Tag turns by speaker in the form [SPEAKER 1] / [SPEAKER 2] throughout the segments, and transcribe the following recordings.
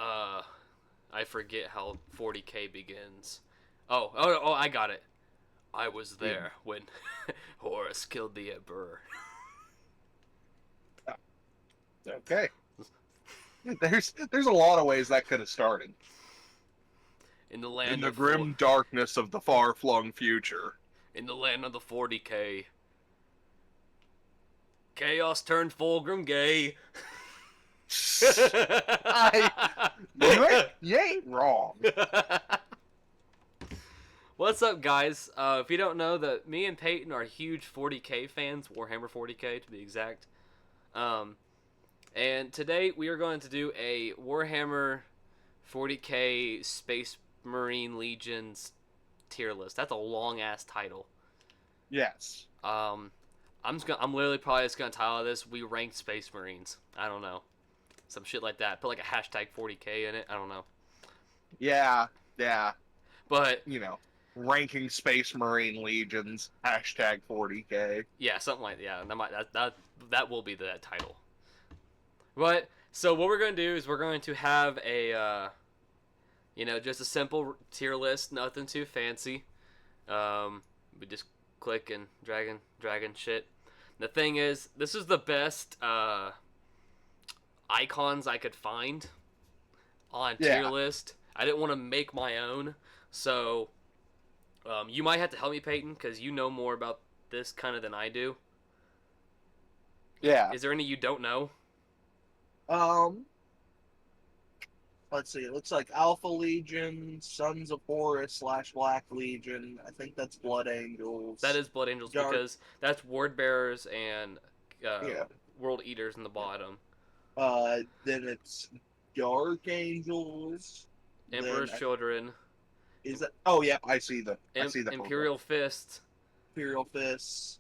[SPEAKER 1] Uh, I forget how 40K begins. Oh, I got it. I was
[SPEAKER 2] Yeah.
[SPEAKER 1] there when Horus killed the Emperor.
[SPEAKER 2] Okay. There's a lot of ways that could have started.
[SPEAKER 1] In the
[SPEAKER 2] In
[SPEAKER 1] land
[SPEAKER 2] the
[SPEAKER 1] of full,
[SPEAKER 2] grim darkness of the far-flung future.
[SPEAKER 1] in the land of the 40K, chaos turned Fulgrim gay.
[SPEAKER 2] I you ain't wrong.
[SPEAKER 1] What's up, guys? If you don't know, that me and Payton are huge 40K fans, Warhammer 40K to be exact. Um, and today we are going to do a Warhammer 40K Space Marine Legions tier list. That's a long ass title.
[SPEAKER 2] Yes.
[SPEAKER 1] Um, I'm literally probably just gonna title this "We Ranked Space Marines." I don't know, some shit like that. Put like a hashtag 40K in it. I don't know,
[SPEAKER 2] Yeah. Yeah.
[SPEAKER 1] but
[SPEAKER 2] You know, ranking Space Marine legions. Hashtag 40K.
[SPEAKER 1] yeah, something like yeah. That will be the title. But so what we're gonna do is we're going to have a just a simple tier list, nothing too fancy. We just click and dragging shit. The thing is, this is the best icons I could find on tier
[SPEAKER 2] Yeah.
[SPEAKER 1] list. I didn't want to make my own, so you might have to help me, Peyton, because you know more about this kind of than I do.
[SPEAKER 2] Yeah.
[SPEAKER 1] Is there any you don't know?
[SPEAKER 2] Um. Let's see. It looks like Alpha Legion, Sons of Horus / Black Legion. I think that's Blood
[SPEAKER 1] That
[SPEAKER 2] Angels.
[SPEAKER 1] is Blood Angels
[SPEAKER 2] Dark.
[SPEAKER 1] because that's Ward Bearers and
[SPEAKER 2] Yeah.
[SPEAKER 1] World Eaters in the bottom.
[SPEAKER 2] Then it's Dark Angels. Then
[SPEAKER 1] Emperor's Children,
[SPEAKER 2] is that? Oh yeah, I see the photo.
[SPEAKER 1] Imperial Fist.
[SPEAKER 2] Imperial Fists.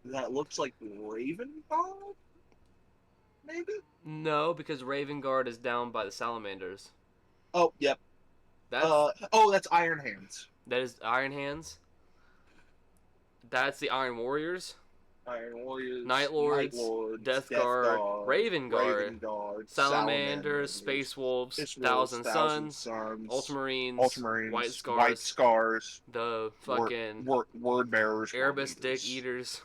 [SPEAKER 2] That looks like Raven God, maybe.
[SPEAKER 1] No, because Raven Guard is down by the Salamanders.
[SPEAKER 2] Oh yep.
[SPEAKER 1] That's
[SPEAKER 2] Oh, that's Iron Hands.
[SPEAKER 1] that is Iron Hands. That's the Iron Warriors,
[SPEAKER 2] Iron Warriors,
[SPEAKER 1] Night
[SPEAKER 2] Night
[SPEAKER 1] Lords,
[SPEAKER 2] Lords,
[SPEAKER 1] Death
[SPEAKER 2] Death
[SPEAKER 1] Guard,
[SPEAKER 2] Guard,
[SPEAKER 1] Raven Guard,
[SPEAKER 2] Raven Guard,
[SPEAKER 1] Salamanders,
[SPEAKER 2] Salamanders,
[SPEAKER 1] Space Wolves,
[SPEAKER 2] Fish Wolves,
[SPEAKER 1] Thousand
[SPEAKER 2] Thousand
[SPEAKER 1] Suns,
[SPEAKER 2] Suns,
[SPEAKER 1] Ultramarines, White
[SPEAKER 2] Ultramarines, White
[SPEAKER 1] Scars,
[SPEAKER 2] Scars,
[SPEAKER 1] the
[SPEAKER 2] Word,
[SPEAKER 1] fucking
[SPEAKER 2] word Bearers, World
[SPEAKER 1] Erebus Dick
[SPEAKER 2] Eaters.
[SPEAKER 1] Eaters.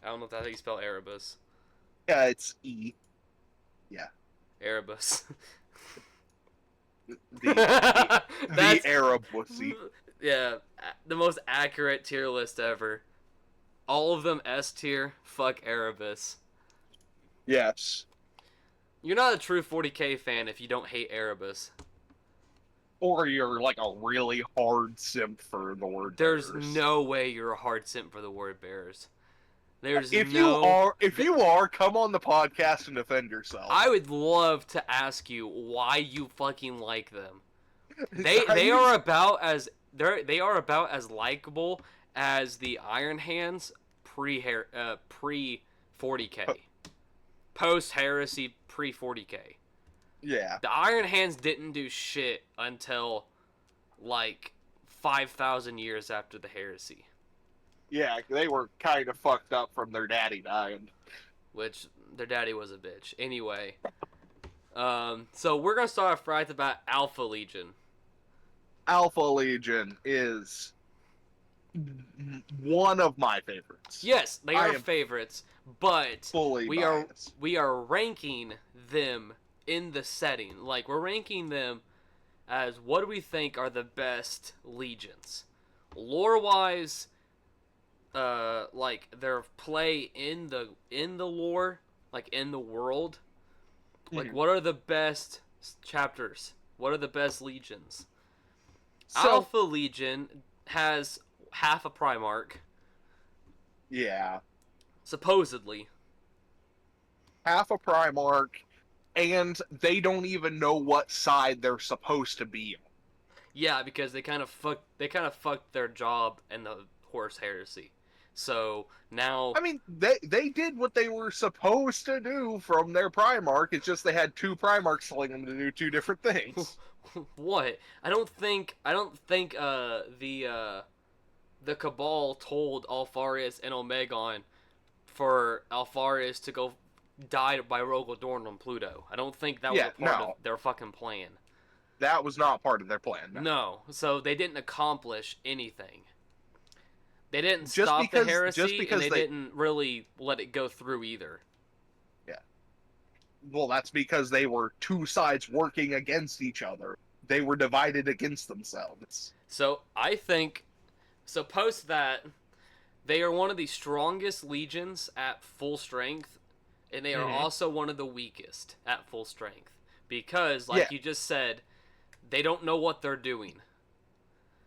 [SPEAKER 1] I don't know if that's how you spell Erebus.
[SPEAKER 2] Yeah, it's E. Yeah.
[SPEAKER 1] Erebus.
[SPEAKER 2] The
[SPEAKER 1] That's
[SPEAKER 2] Arab wussy.
[SPEAKER 1] yeah, the most accurate tier list ever. All of them S tier. Fuck Erebus.
[SPEAKER 2] Yes.
[SPEAKER 1] You're not a true 40K fan if you don't hate Erebus.
[SPEAKER 2] Or you're like a really hard simp for the word
[SPEAKER 1] There's
[SPEAKER 2] bearers.
[SPEAKER 1] no way you're a hard simp for the word bearers. There's
[SPEAKER 2] If you
[SPEAKER 1] no.
[SPEAKER 2] are, if you are, come on the podcast and defend yourself.
[SPEAKER 1] I would love to ask you why you fucking like them. They
[SPEAKER 2] I-
[SPEAKER 1] are about as they are about as likable as the Iron Hands pre 40K, post Heresy pre 40K.
[SPEAKER 2] yeah,
[SPEAKER 1] The Iron Hands didn't do shit until like 5,000 years after the Heresy,
[SPEAKER 2] yeah, they were kind of fucked up from their daddy dying.
[SPEAKER 1] which their daddy was a bitch. Anyway, so we're gonna start off right about Alpha Legion.
[SPEAKER 2] Alpha Legion is one of my favorites.
[SPEAKER 1] Yes, they
[SPEAKER 2] I
[SPEAKER 1] are
[SPEAKER 2] am
[SPEAKER 1] favorites, but
[SPEAKER 2] fully
[SPEAKER 1] we
[SPEAKER 2] biased.
[SPEAKER 1] are ranking them in the setting. Like we're ranking them as what do we think are the best legions, lore wise. Like their play in the lore, like in the world. Like what are the best chapters? What are the best legions?
[SPEAKER 2] So,
[SPEAKER 1] Alpha Legion has half a Primarch,
[SPEAKER 2] yeah,
[SPEAKER 1] supposedly.
[SPEAKER 2] half a Primarch, and they don't even know what side they're supposed to be on.
[SPEAKER 1] Yeah, because they kind of fucked their job in the Horse Heresy. So now,
[SPEAKER 2] I mean, they did what they were supposed to do from their Primarch. It's just they had two Primarchs telling them to do two different things.
[SPEAKER 1] what? I don't think the Cabal told Alpharius and Omegon for Alpharius to go die by Rogel Dorn on Pluto. I don't think that was
[SPEAKER 2] Yeah,
[SPEAKER 1] a part of
[SPEAKER 2] no,
[SPEAKER 1] their fucking plan.
[SPEAKER 2] that was not part of their plan. No.
[SPEAKER 1] No, so they didn't accomplish anything. They didn't
[SPEAKER 2] Just
[SPEAKER 1] stop the
[SPEAKER 2] because, just
[SPEAKER 1] heresy, and
[SPEAKER 2] because
[SPEAKER 1] they
[SPEAKER 2] they,
[SPEAKER 1] didn't really let it go through either.
[SPEAKER 2] yeah. Well, that's because they were two sides working against each other. They were divided against themselves.
[SPEAKER 1] So I think, so post that, they are one of the strongest legions at full strength, and they are
[SPEAKER 2] Mm-hmm.
[SPEAKER 1] also one of the weakest at full strength. Because,
[SPEAKER 2] Yeah,
[SPEAKER 1] like you just said, they don't know what they're doing.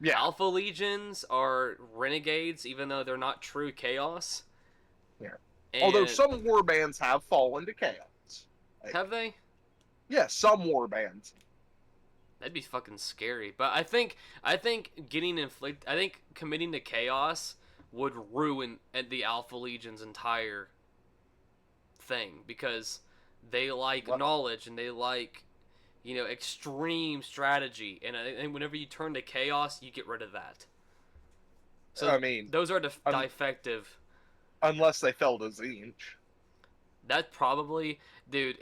[SPEAKER 2] yeah.
[SPEAKER 1] Alpha legions are renegades, even though they're not true chaos.
[SPEAKER 2] Yeah. Although
[SPEAKER 1] And
[SPEAKER 2] some war bands have fallen to chaos. Like,
[SPEAKER 1] have they?
[SPEAKER 2] yeah, some war bands.
[SPEAKER 1] That'd be fucking scary. But I think committing to chaos would ruin the Alpha Legion's entire thing because they like
[SPEAKER 2] What?
[SPEAKER 1] knowledge and they like extreme strategy, and whenever you turn to chaos, you get rid of that. So
[SPEAKER 2] I mean,
[SPEAKER 1] those are
[SPEAKER 2] un-
[SPEAKER 1] defective.
[SPEAKER 2] unless they fell to Zinch.
[SPEAKER 1] That probably, dude.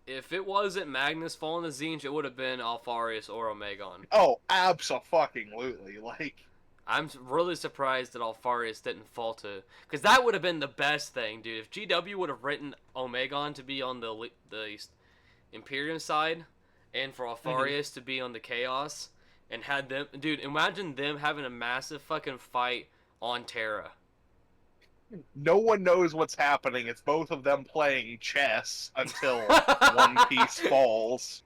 [SPEAKER 1] If it wasn't Magnus falling to Zinj, it would have been Alpharius or Omegon.
[SPEAKER 2] Oh, abso-fucking-lutely. Like,
[SPEAKER 1] I'm really surprised that Alpharius didn't fall to, because that would have been the best thing, dude. If GW would have written Omegon to be on the Imperium side, and for Alpharius to be on the Chaos, and had them, dude. Imagine them having a massive fucking fight on Terra.
[SPEAKER 2] no one knows what's happening. It's both of them playing chess until one piece falls.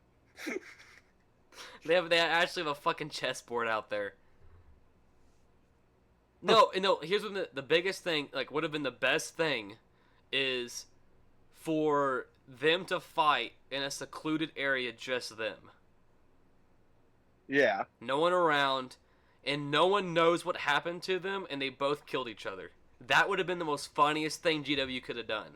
[SPEAKER 1] They actually have a fucking chessboard out there. No, no. Here's what the biggest thing, like, would have been the best thing, is for them to fight in a secluded area, just them,
[SPEAKER 2] Yeah,
[SPEAKER 1] no one around, and no one knows what happened to them, and they both killed each other. That would have been the most funniest thing GW could have done.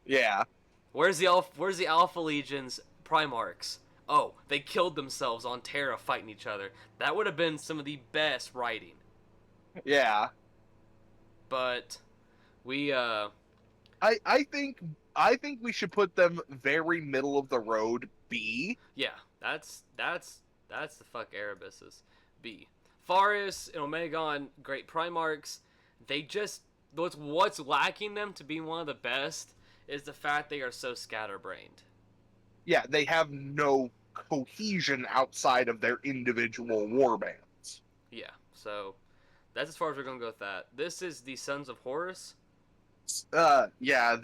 [SPEAKER 2] yeah,
[SPEAKER 1] Where's the Alpha Legions Primarchs? Oh, they killed themselves on Terra fighting each other. That would have been some of the best writing.
[SPEAKER 2] yeah.
[SPEAKER 1] But we
[SPEAKER 2] I think we should put them very middle of the road B.
[SPEAKER 1] yeah, that's the fuck Erebus's B. Farius and Omegon, great Primarchs. They just what's lacking them to be one of the best is the fact they are so scatterbrained.
[SPEAKER 2] Yeah, they have no cohesion outside of their individual war bands.
[SPEAKER 1] Yeah, so that's as far as we're gonna go with that. This is the Sons of Horus.
[SPEAKER 2] Yeah,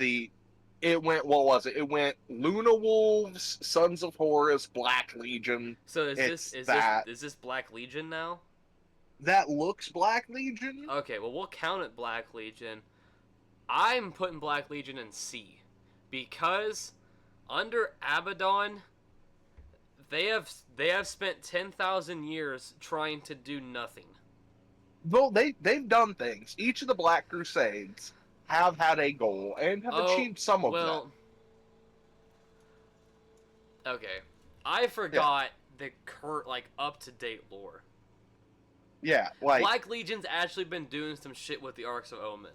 [SPEAKER 2] it went, what was it? It went Luna Wolves, Sons of Horus, Black Legion.
[SPEAKER 1] So
[SPEAKER 2] It's that.
[SPEAKER 1] is this Black Legion now?
[SPEAKER 2] That looks Black Legion.
[SPEAKER 1] Okay, well we'll count it Black Legion. I'm putting Black Legion in C because under Abaddon, they have spent 10,000 years trying to do nothing.
[SPEAKER 2] Though they've done things. Each of the Black Crusades have had a goal and have achieved some of them.
[SPEAKER 1] Okay, I forgot the up to date lore.
[SPEAKER 2] Yeah, like
[SPEAKER 1] Black Legion's actually been doing some shit with the Arcs of Omen.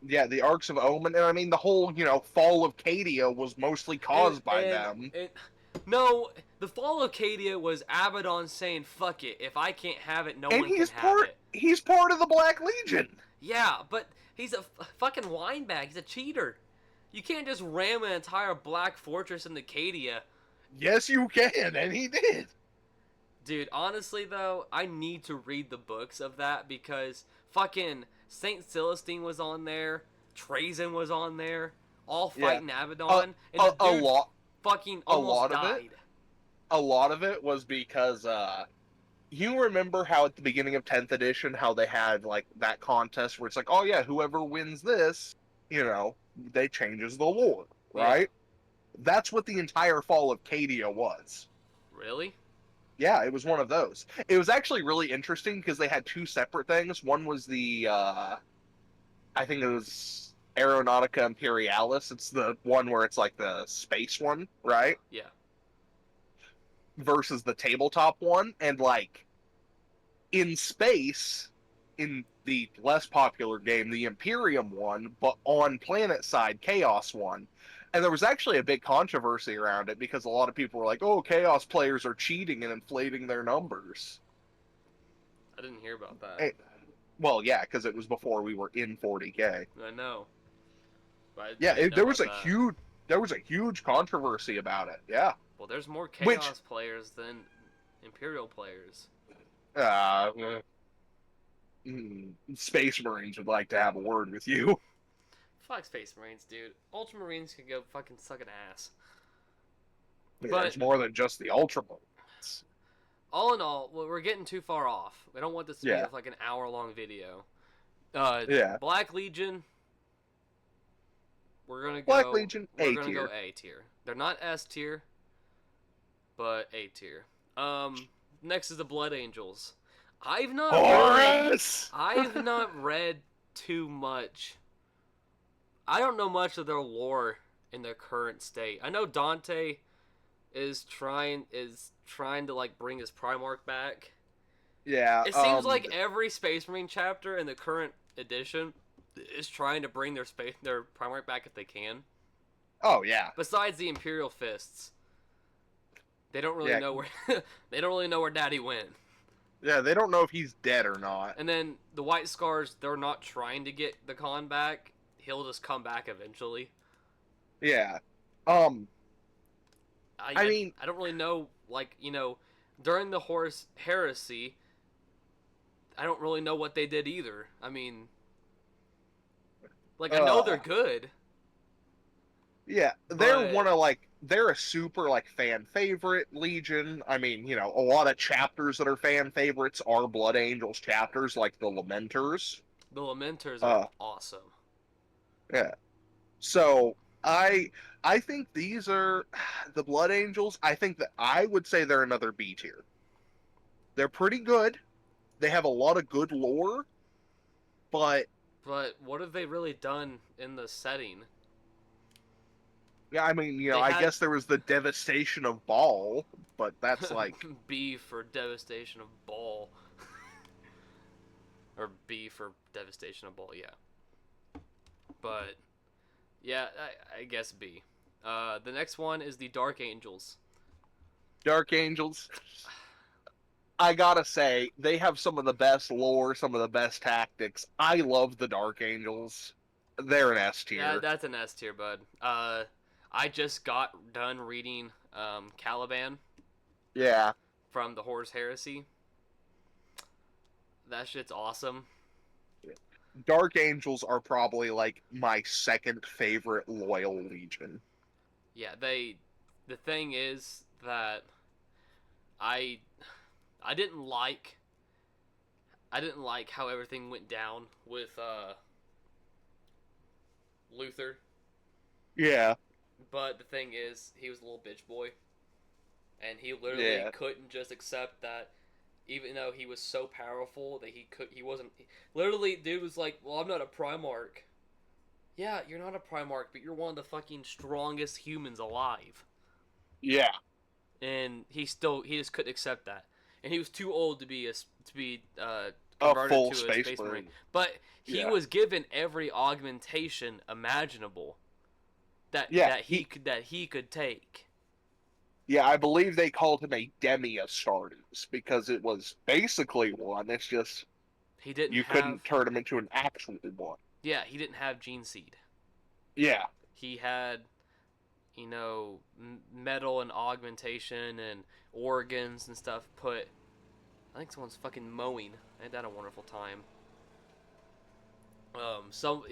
[SPEAKER 2] yeah, the Arcs of Omen, and I mean the whole fall of Cadia was mostly caused by them.
[SPEAKER 1] No, the fall of Cadia was Abaddon saying "fuck it." If I can't have it, no
[SPEAKER 2] And
[SPEAKER 1] one can have it.
[SPEAKER 2] he's part of the Black Legion.
[SPEAKER 1] Yeah, but he's a fucking windbag. He's a cheater. You can't just ram an entire Black Fortress into Cadia.
[SPEAKER 2] Yes, you can, and he did.
[SPEAKER 1] Dude, honestly though, I need to read the books of that because fucking Saint Celestine was on there, Trazen was on there, all fighting Abaddon, and the dude fucking almost died.
[SPEAKER 2] A lot of it was because you remember how at the beginning of 10th edition how they had like that contest where it's like, oh yeah, whoever wins this, they changes the lore, right? Yeah. That's what the entire fall of Cadia was.
[SPEAKER 1] Really?
[SPEAKER 2] Yeah, it was one of those. It was actually really interesting because they had two separate things. One was the I think it was Aeronautica Imperialis. It's the one where it's like the space one, right?
[SPEAKER 1] Yeah.
[SPEAKER 2] Versus the tabletop one, and like In space, in the less popular game, the Imperium won, but on planet side, Chaos won. And there was actually a big controversy around it because a lot of people were like, "Oh, Chaos players are cheating and inflating their numbers."
[SPEAKER 1] I didn't hear about that.
[SPEAKER 2] Eh, well, yeah, because it was before we were in 40K.
[SPEAKER 1] I know, but I
[SPEAKER 2] Yeah,
[SPEAKER 1] didn't know
[SPEAKER 2] there was
[SPEAKER 1] about
[SPEAKER 2] a
[SPEAKER 1] that.
[SPEAKER 2] huge controversy about it. Yeah,
[SPEAKER 1] Well, there's more
[SPEAKER 2] which
[SPEAKER 1] Chaos players than Imperial players.
[SPEAKER 2] uh, Space Marines would like to have a word with you.
[SPEAKER 1] Fuck Space Marines, dude. Ultramarines could go fucking suck an ass. But
[SPEAKER 2] It's more than just the Ultramarines.
[SPEAKER 1] all in all, well, we're getting too far off. We don't want this to be
[SPEAKER 2] Yeah,
[SPEAKER 1] like an hour-long video.
[SPEAKER 2] yeah.
[SPEAKER 1] Black Legion, we're gonna
[SPEAKER 2] Black
[SPEAKER 1] go.
[SPEAKER 2] Legion,
[SPEAKER 1] We're
[SPEAKER 2] A
[SPEAKER 1] gonna go
[SPEAKER 2] tier.
[SPEAKER 1] A tier. They're not S tier, but A tier. Next is the Blood Angels. I've not really.
[SPEAKER 2] Horus!
[SPEAKER 1] I've not read too much. I don't know much of their lore in their current state. I know Dante is trying to like bring his Primarch back.
[SPEAKER 2] Yeah,
[SPEAKER 1] It seems like every Space Marine chapter in the current edition is trying to bring their Primarch back if they can.
[SPEAKER 2] oh yeah.
[SPEAKER 1] Besides the Imperial Fists, they don't really
[SPEAKER 2] Yeah,
[SPEAKER 1] know where they don't really know where Daddy went.
[SPEAKER 2] yeah, they don't know if he's dead or not.
[SPEAKER 1] And then the White Scars, they're not trying to get the Khan back. He'll just come back eventually.
[SPEAKER 2] Yeah. Um,
[SPEAKER 1] I
[SPEAKER 2] I
[SPEAKER 1] I,
[SPEAKER 2] mean,
[SPEAKER 1] I don't really know, like, during the Horus Heresy, I don't really know what they did either. I mean, like, I know they're
[SPEAKER 2] uh,
[SPEAKER 1] good,
[SPEAKER 2] yeah,
[SPEAKER 1] but
[SPEAKER 2] they're a super like fan favorite Legion. I mean, a lot of chapters that are fan favorites are Blood Angels chapters, like the Lamenters.
[SPEAKER 1] the Lamenters are
[SPEAKER 2] Uh,
[SPEAKER 1] awesome.
[SPEAKER 2] yeah. So I think these are the Blood Angels. I think that I would say they're another B tier. They're pretty good. They have a lot of good lore, but
[SPEAKER 1] But what have they really done in the setting?
[SPEAKER 2] yeah, I mean,
[SPEAKER 1] They
[SPEAKER 2] I
[SPEAKER 1] had
[SPEAKER 2] guess there was the devastation of Baal, but that's like,
[SPEAKER 1] B for Devastation of Ball. Or B for Devastation of Ball, yeah. But, yeah, I guess B. The next one is the Dark Angels.
[SPEAKER 2] Dark Angels. I gotta say, they have some of the best lore, some of the best tactics. I love the Dark Angels. They're an S
[SPEAKER 1] Yeah,
[SPEAKER 2] tier.
[SPEAKER 1] that's an S tier, bud. I just got done reading Caliban
[SPEAKER 2] Yeah.
[SPEAKER 1] from the Horus Heresy. That shit's awesome.
[SPEAKER 2] Dark Angels are probably like my second favorite loyal legion.
[SPEAKER 1] Yeah, they. The thing is that I, I didn't like. I didn't like how everything went down with Luther.
[SPEAKER 2] Yeah.
[SPEAKER 1] But the thing is, he was a little bitch boy, and he literally
[SPEAKER 2] Yeah.
[SPEAKER 1] couldn't just accept that, even though he was so powerful that he wasn't. Literally, dude was like, "Well, I'm not a Primarch." Yeah, you're not a Primarch, but you're one of the fucking strongest humans alive.
[SPEAKER 2] Yeah.
[SPEAKER 1] And he just couldn't accept that, and he was too old to be
[SPEAKER 2] A
[SPEAKER 1] converted
[SPEAKER 2] full
[SPEAKER 1] to a
[SPEAKER 2] space
[SPEAKER 1] Space Marine.
[SPEAKER 2] marine.
[SPEAKER 1] But he
[SPEAKER 2] Yeah.
[SPEAKER 1] was given every augmentation imaginable that
[SPEAKER 2] Yeah.
[SPEAKER 1] he could take.
[SPEAKER 2] Yeah, I believe they called him a Demi Astartes because it was basically one. It's just
[SPEAKER 1] He didn't
[SPEAKER 2] you
[SPEAKER 1] have
[SPEAKER 2] couldn't turn him into an actual one.
[SPEAKER 1] Yeah, he didn't have gene seed.
[SPEAKER 2] Yeah.
[SPEAKER 1] He had, metal and augmentation and organs and stuff put. I think someone's fucking mowing. I had that a wonderful time. Some,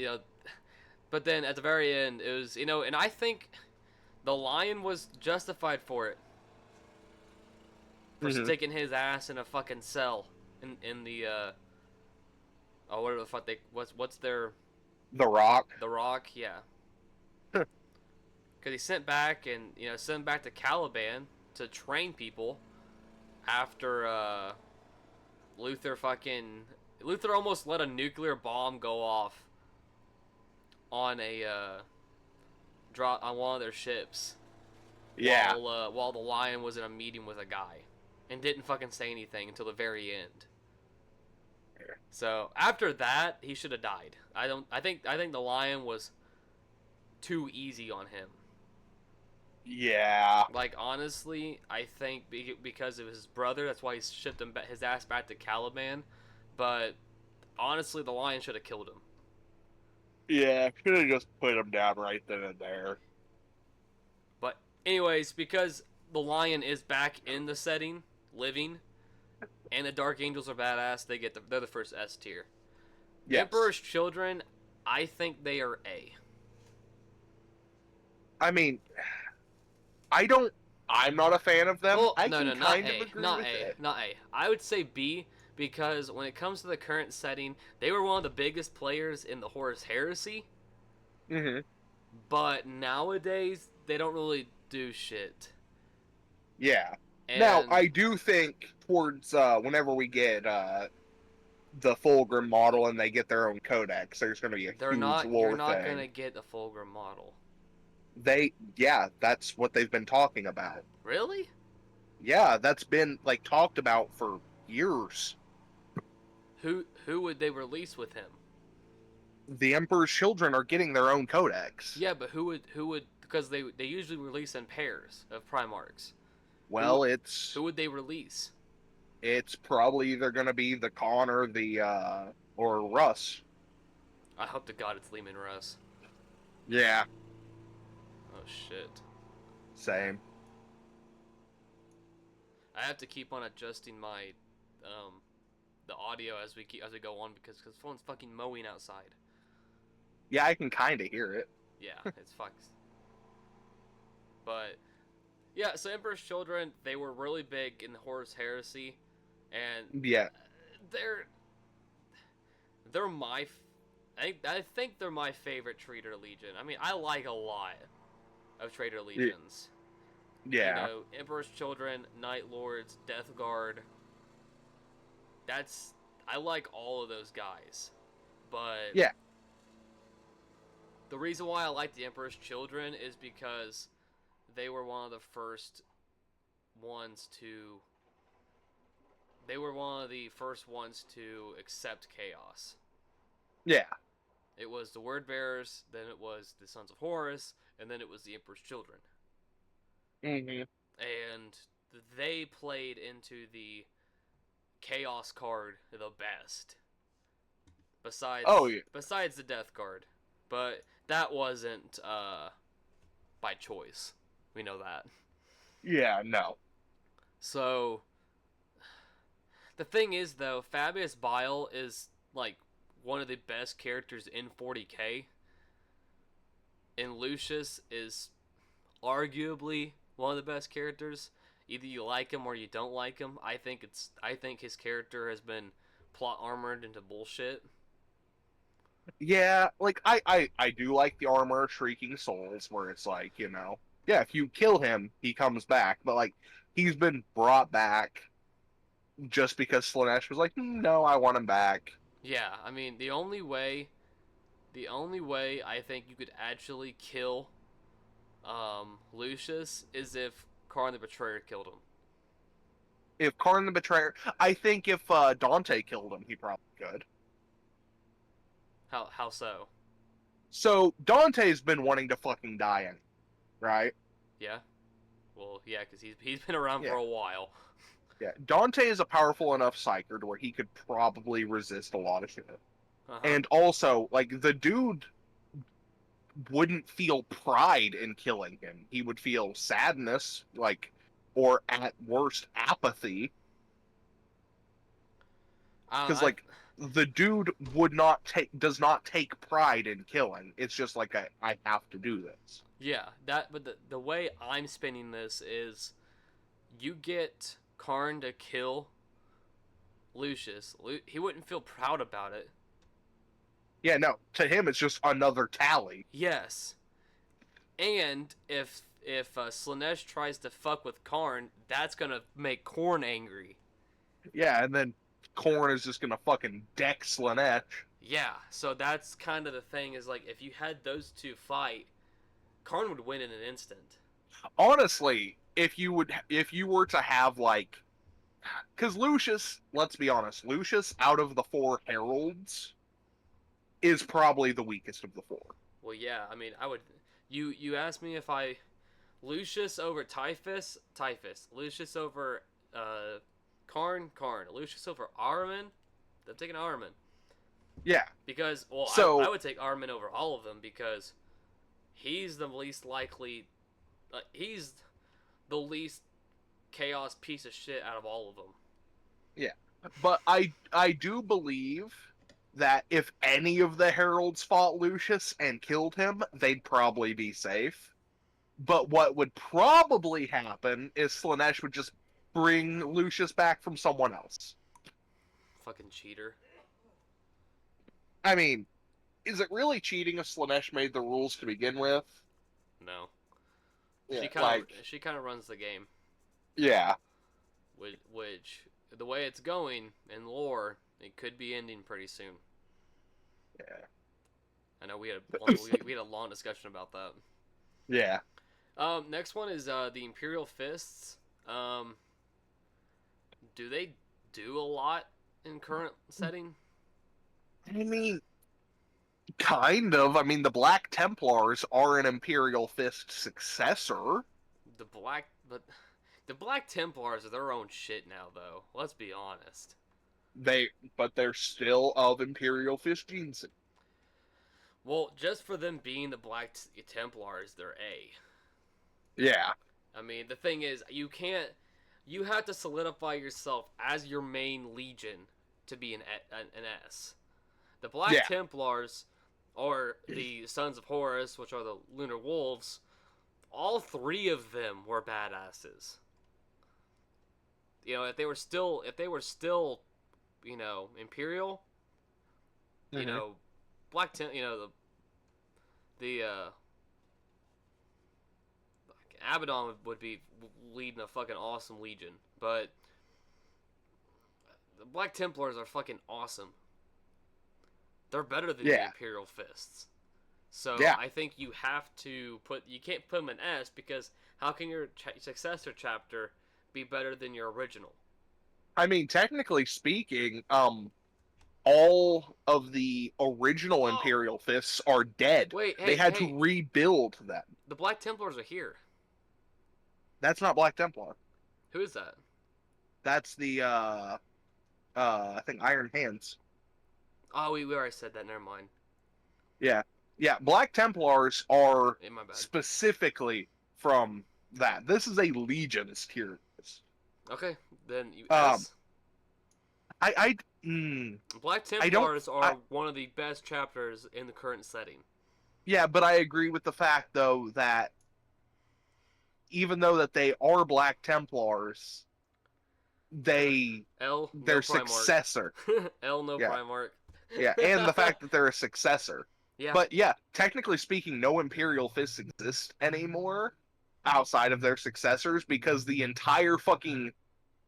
[SPEAKER 1] but then at the very end, it was, and I think the lion was justified for it, for
[SPEAKER 2] Hmm.
[SPEAKER 1] sticking his ass in a fucking cell in the oh, whatever the fuck what's their
[SPEAKER 2] The Rock.
[SPEAKER 1] the Rock, yeah. Because he sent back to Caliban to train people after Luther almost let a nuclear bomb go off on on one of their ships
[SPEAKER 2] Yeah.
[SPEAKER 1] while the Lion was in a meeting with a guy and didn't fucking say anything until the very end. So after that, he should have died. I think the lion was too easy on him.
[SPEAKER 2] Yeah.
[SPEAKER 1] Like honestly, I think because of his brother, that's why he shipped his ass back to Caliban. But honestly, the lion should have killed him.
[SPEAKER 2] Yeah, should have just put him down right then and there.
[SPEAKER 1] But anyways, because the lion is back in the setting, living, and the Dark Angels are badass, they're the first S tier.
[SPEAKER 2] Yes.
[SPEAKER 1] Emperor's Children, I think they are A.
[SPEAKER 2] I mean, I don't. I'm not a fan of them.
[SPEAKER 1] Well,
[SPEAKER 2] I
[SPEAKER 1] no,
[SPEAKER 2] can
[SPEAKER 1] no, not
[SPEAKER 2] kind of
[SPEAKER 1] A,
[SPEAKER 2] agree
[SPEAKER 1] not
[SPEAKER 2] with
[SPEAKER 1] A,
[SPEAKER 2] it.
[SPEAKER 1] not A. I would say B because when it comes to the current setting, they were one of the biggest players in the Horus Heresy,
[SPEAKER 2] Hmm.
[SPEAKER 1] but nowadays they don't really do shit.
[SPEAKER 2] Yeah. Now,
[SPEAKER 1] And
[SPEAKER 2] I do think towards whenever we get the Fulgrim model and they get their own codex, there's going to be a huge
[SPEAKER 1] you're
[SPEAKER 2] lore
[SPEAKER 1] not gonna
[SPEAKER 2] thing.
[SPEAKER 1] get a Fulgrim model.
[SPEAKER 2] Yeah, that's what they've been talking about.
[SPEAKER 1] Really?
[SPEAKER 2] Yeah, that's been like talked about for years.
[SPEAKER 1] Who would they release with him?
[SPEAKER 2] The Emperor's children are getting their own codex.
[SPEAKER 1] Yeah, but who would because they usually release in pairs of Primarchs. Who
[SPEAKER 2] Well, it's
[SPEAKER 1] who would they release?
[SPEAKER 2] it's probably either going to be the Khan or the or Russ.
[SPEAKER 1] I hope to God it's Lehman Russ.
[SPEAKER 2] Yeah,
[SPEAKER 1] Oh shit.
[SPEAKER 2] same.
[SPEAKER 1] I have to keep on adjusting my the audio as we go on because phone's fucking mowing outside.
[SPEAKER 2] Yeah, I can kind of hear it.
[SPEAKER 1] Yeah, it's fucked. But yeah, so Emperor's Children, they were really big in the Horus Heresy, and
[SPEAKER 2] Yeah,
[SPEAKER 1] they're they're my I think they're my favorite Trader Legion. I mean, I like a lot of Trader Legions. You
[SPEAKER 2] yeah,
[SPEAKER 1] know, Emperor's Children, Night Lords, Death Guard. That's I like all of those guys, but
[SPEAKER 2] yeah.
[SPEAKER 1] the reason why I like the Emperor's Children is because they were one of the first ones to. They were one of the first ones to accept chaos.
[SPEAKER 2] Yeah.
[SPEAKER 1] It was the Word Bearers, then it was the Sons of Horus, and then it was the Emperor's Children.
[SPEAKER 2] Hmm.
[SPEAKER 1] And they played into the Chaos card the best.
[SPEAKER 2] Oh, yeah.
[SPEAKER 1] Besides the Death card. But that wasn't by choice. We know that.
[SPEAKER 2] Yeah, no.
[SPEAKER 1] So the thing is though, Fabius Bile is like one of the best characters in 40k. And Lucius is arguably one of the best characters. Either you like him or you don't like him. I think his character has been plot armored into bullshit.
[SPEAKER 2] Yeah, like I do like the armor of Shrieking Souls, where it's like, yeah, if you kill him, he comes back. But like, he's been brought back just because Slanesh was like, no, I want him back.
[SPEAKER 1] Yeah, I mean the only way I think you could actually kill Lucius is if Karn the Betrayer killed him.
[SPEAKER 2] If Karn the Betrayer, I think if Dante killed him, he probably could.
[SPEAKER 1] How so?
[SPEAKER 2] So Dante's been wanting to fucking die in, right?
[SPEAKER 1] Yeah. Well, yeah, because he's been around for
[SPEAKER 2] Yeah.
[SPEAKER 1] a while.
[SPEAKER 2] Yeah, Dante is a powerful enough psyker to where he could probably resist a lot of shit.
[SPEAKER 1] Uh-huh.
[SPEAKER 2] And also, like, the dude wouldn't feel pride in killing him. He would feel sadness, like, or at worst, apathy. Because, like, the dude does not take pride in killing. It's just like, I have to do this.
[SPEAKER 1] Yeah, but the way I'm spinning this is you get Karn to kill Lucius. He wouldn't feel proud about it.
[SPEAKER 2] Yeah, no, to him, it's just another tally.
[SPEAKER 1] Yes. And if Slanesh tries to fuck with Karn, that's gonna make Korn angry.
[SPEAKER 2] Yeah, and then Korn is just gonna fucking deck Slanesh.
[SPEAKER 1] Yeah, so that's kind of the thing is like if you had those two fight, Karn would win in an instant.
[SPEAKER 2] Honestly, if you were to have like because Lucius, let's be honest, Lucius out of the four heralds is probably the weakest of the four.
[SPEAKER 1] Well, yeah. I mean, I would. You asked me if I Lucius over Typhus. Lucius over Karn. Lucius over Ahriman. I'm taking Ahriman
[SPEAKER 2] Yeah.
[SPEAKER 1] because I
[SPEAKER 2] So
[SPEAKER 1] would take Ahriman over all of them because he's the least likely. He's the least chaos piece of shit out of all of them.
[SPEAKER 2] yeah, but I do believe that if any of the heralds fought Lucius and killed him, they'd probably be safe. But what would probably happen is Slanesh would just bring Lucius back from someone else.
[SPEAKER 1] Fucking cheater.
[SPEAKER 2] I mean, is it really cheating if Slanesh made the rules to begin with?
[SPEAKER 1] No.
[SPEAKER 2] Yeah,
[SPEAKER 1] She kind of runs the game,
[SPEAKER 2] yeah,
[SPEAKER 1] which the way it's going in lore, it could be ending pretty soon.
[SPEAKER 2] yeah,
[SPEAKER 1] I know we had a long discussion about that.
[SPEAKER 2] yeah.
[SPEAKER 1] Next one is the Imperial Fists. Do they do a lot in current setting?
[SPEAKER 2] I mean, kind of. I mean, the Black Templars are an Imperial Fist successor.
[SPEAKER 1] But the Black Templars are their own shit now, though. Let's be honest.
[SPEAKER 2] They, but they're still of Imperial Fist genes.
[SPEAKER 1] Well, just for them being the Black Templars, they're A.
[SPEAKER 2] Yeah,
[SPEAKER 1] I mean, the thing is, you can't. You have to solidify yourself as your main legion to be an S. The Black
[SPEAKER 2] yeah,
[SPEAKER 1] Templars, or the Sons of Horus, which are the Lunar Wolves, all three of them were badasses. You know, if they were still, Imperial, you
[SPEAKER 2] hmm
[SPEAKER 1] know, the Abaddon would be leading a fucking awesome legion, but the Black Templars are fucking awesome. They're better than the
[SPEAKER 2] yeah,
[SPEAKER 1] Imperial Fists. So
[SPEAKER 2] yeah.
[SPEAKER 1] I think you have to you can't put them in S because how can your successor chapter be better than your original?
[SPEAKER 2] I mean, technically speaking, all of the original
[SPEAKER 1] Oh,
[SPEAKER 2] Imperial Fists are dead.
[SPEAKER 1] wait,
[SPEAKER 2] They had
[SPEAKER 1] hey,
[SPEAKER 2] to rebuild them.
[SPEAKER 1] the Black Templars are here.
[SPEAKER 2] That's not Black Templar.
[SPEAKER 1] Who is that?
[SPEAKER 2] That's the I think Iron Hands.
[SPEAKER 1] Oh, we already said that. Never mind.
[SPEAKER 2] Yeah. Yeah, Black Templars are
[SPEAKER 1] My bad.
[SPEAKER 2] specifically from that. This is a Legion's tier.
[SPEAKER 1] Okay, then you
[SPEAKER 2] Um,
[SPEAKER 1] S.
[SPEAKER 2] I I mm,
[SPEAKER 1] Black
[SPEAKER 2] I don't
[SPEAKER 1] Templars
[SPEAKER 2] I
[SPEAKER 1] are one of the best chapters in the current setting.
[SPEAKER 2] yeah, but I agree with the fact though that even though that they are Black Templars, they
[SPEAKER 1] L, no
[SPEAKER 2] their
[SPEAKER 1] Primarch.
[SPEAKER 2] successor.
[SPEAKER 1] L, no
[SPEAKER 2] Yeah,
[SPEAKER 1] Primarch.
[SPEAKER 2] yeah, and the fact that they're a successor.
[SPEAKER 1] Yeah.
[SPEAKER 2] But yeah, technically speaking, no Imperial Fists exist anymore outside of their successors because the entire fucking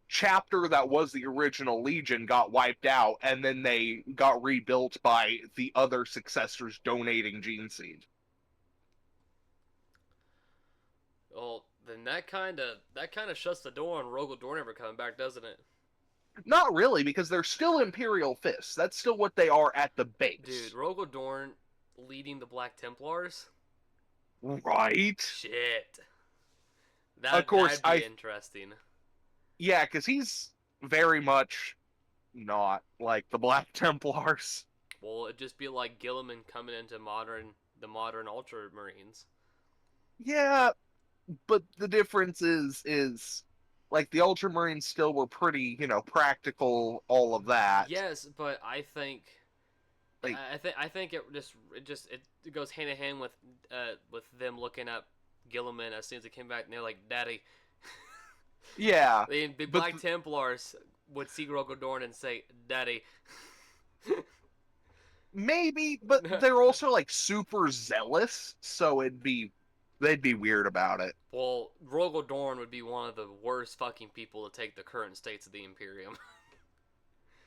[SPEAKER 2] chapter that was the original Legion got wiped out, and then they got rebuilt by the other successors donating Gene Seed.
[SPEAKER 1] Well, then that kind of shuts the door on Rogel Dorn coming back, doesn't it?
[SPEAKER 2] Not really, because they're still Imperial Fists. That's still what they are at the
[SPEAKER 1] Dude,
[SPEAKER 2] base.
[SPEAKER 1] Rogel Dorn leading the Black Templars?
[SPEAKER 2] Right?
[SPEAKER 1] Shit.
[SPEAKER 2] Of course,
[SPEAKER 1] That'd be interesting.
[SPEAKER 2] yeah, because he's very much not like the Black Templars.
[SPEAKER 1] Well, it'd just be like Gilliman coming into the modern Ultramarines.
[SPEAKER 2] Yeah, but the difference is like the Ultramarines still were pretty, practical, all of that.
[SPEAKER 1] Yes, but I think
[SPEAKER 2] Like,
[SPEAKER 1] I think it goes hand in hand with them looking up Gilliman as soon as it came back and they're like, Daddy.
[SPEAKER 2] yeah,
[SPEAKER 1] The
[SPEAKER 2] but
[SPEAKER 1] Black Templars would see Rogel Dorn and say, Daddy.
[SPEAKER 2] maybe, but they're also like super zealous, so they'd be weird about it.
[SPEAKER 1] Well, Rogel Dorn would be one of the worst fucking people to take the current states of the Imperium.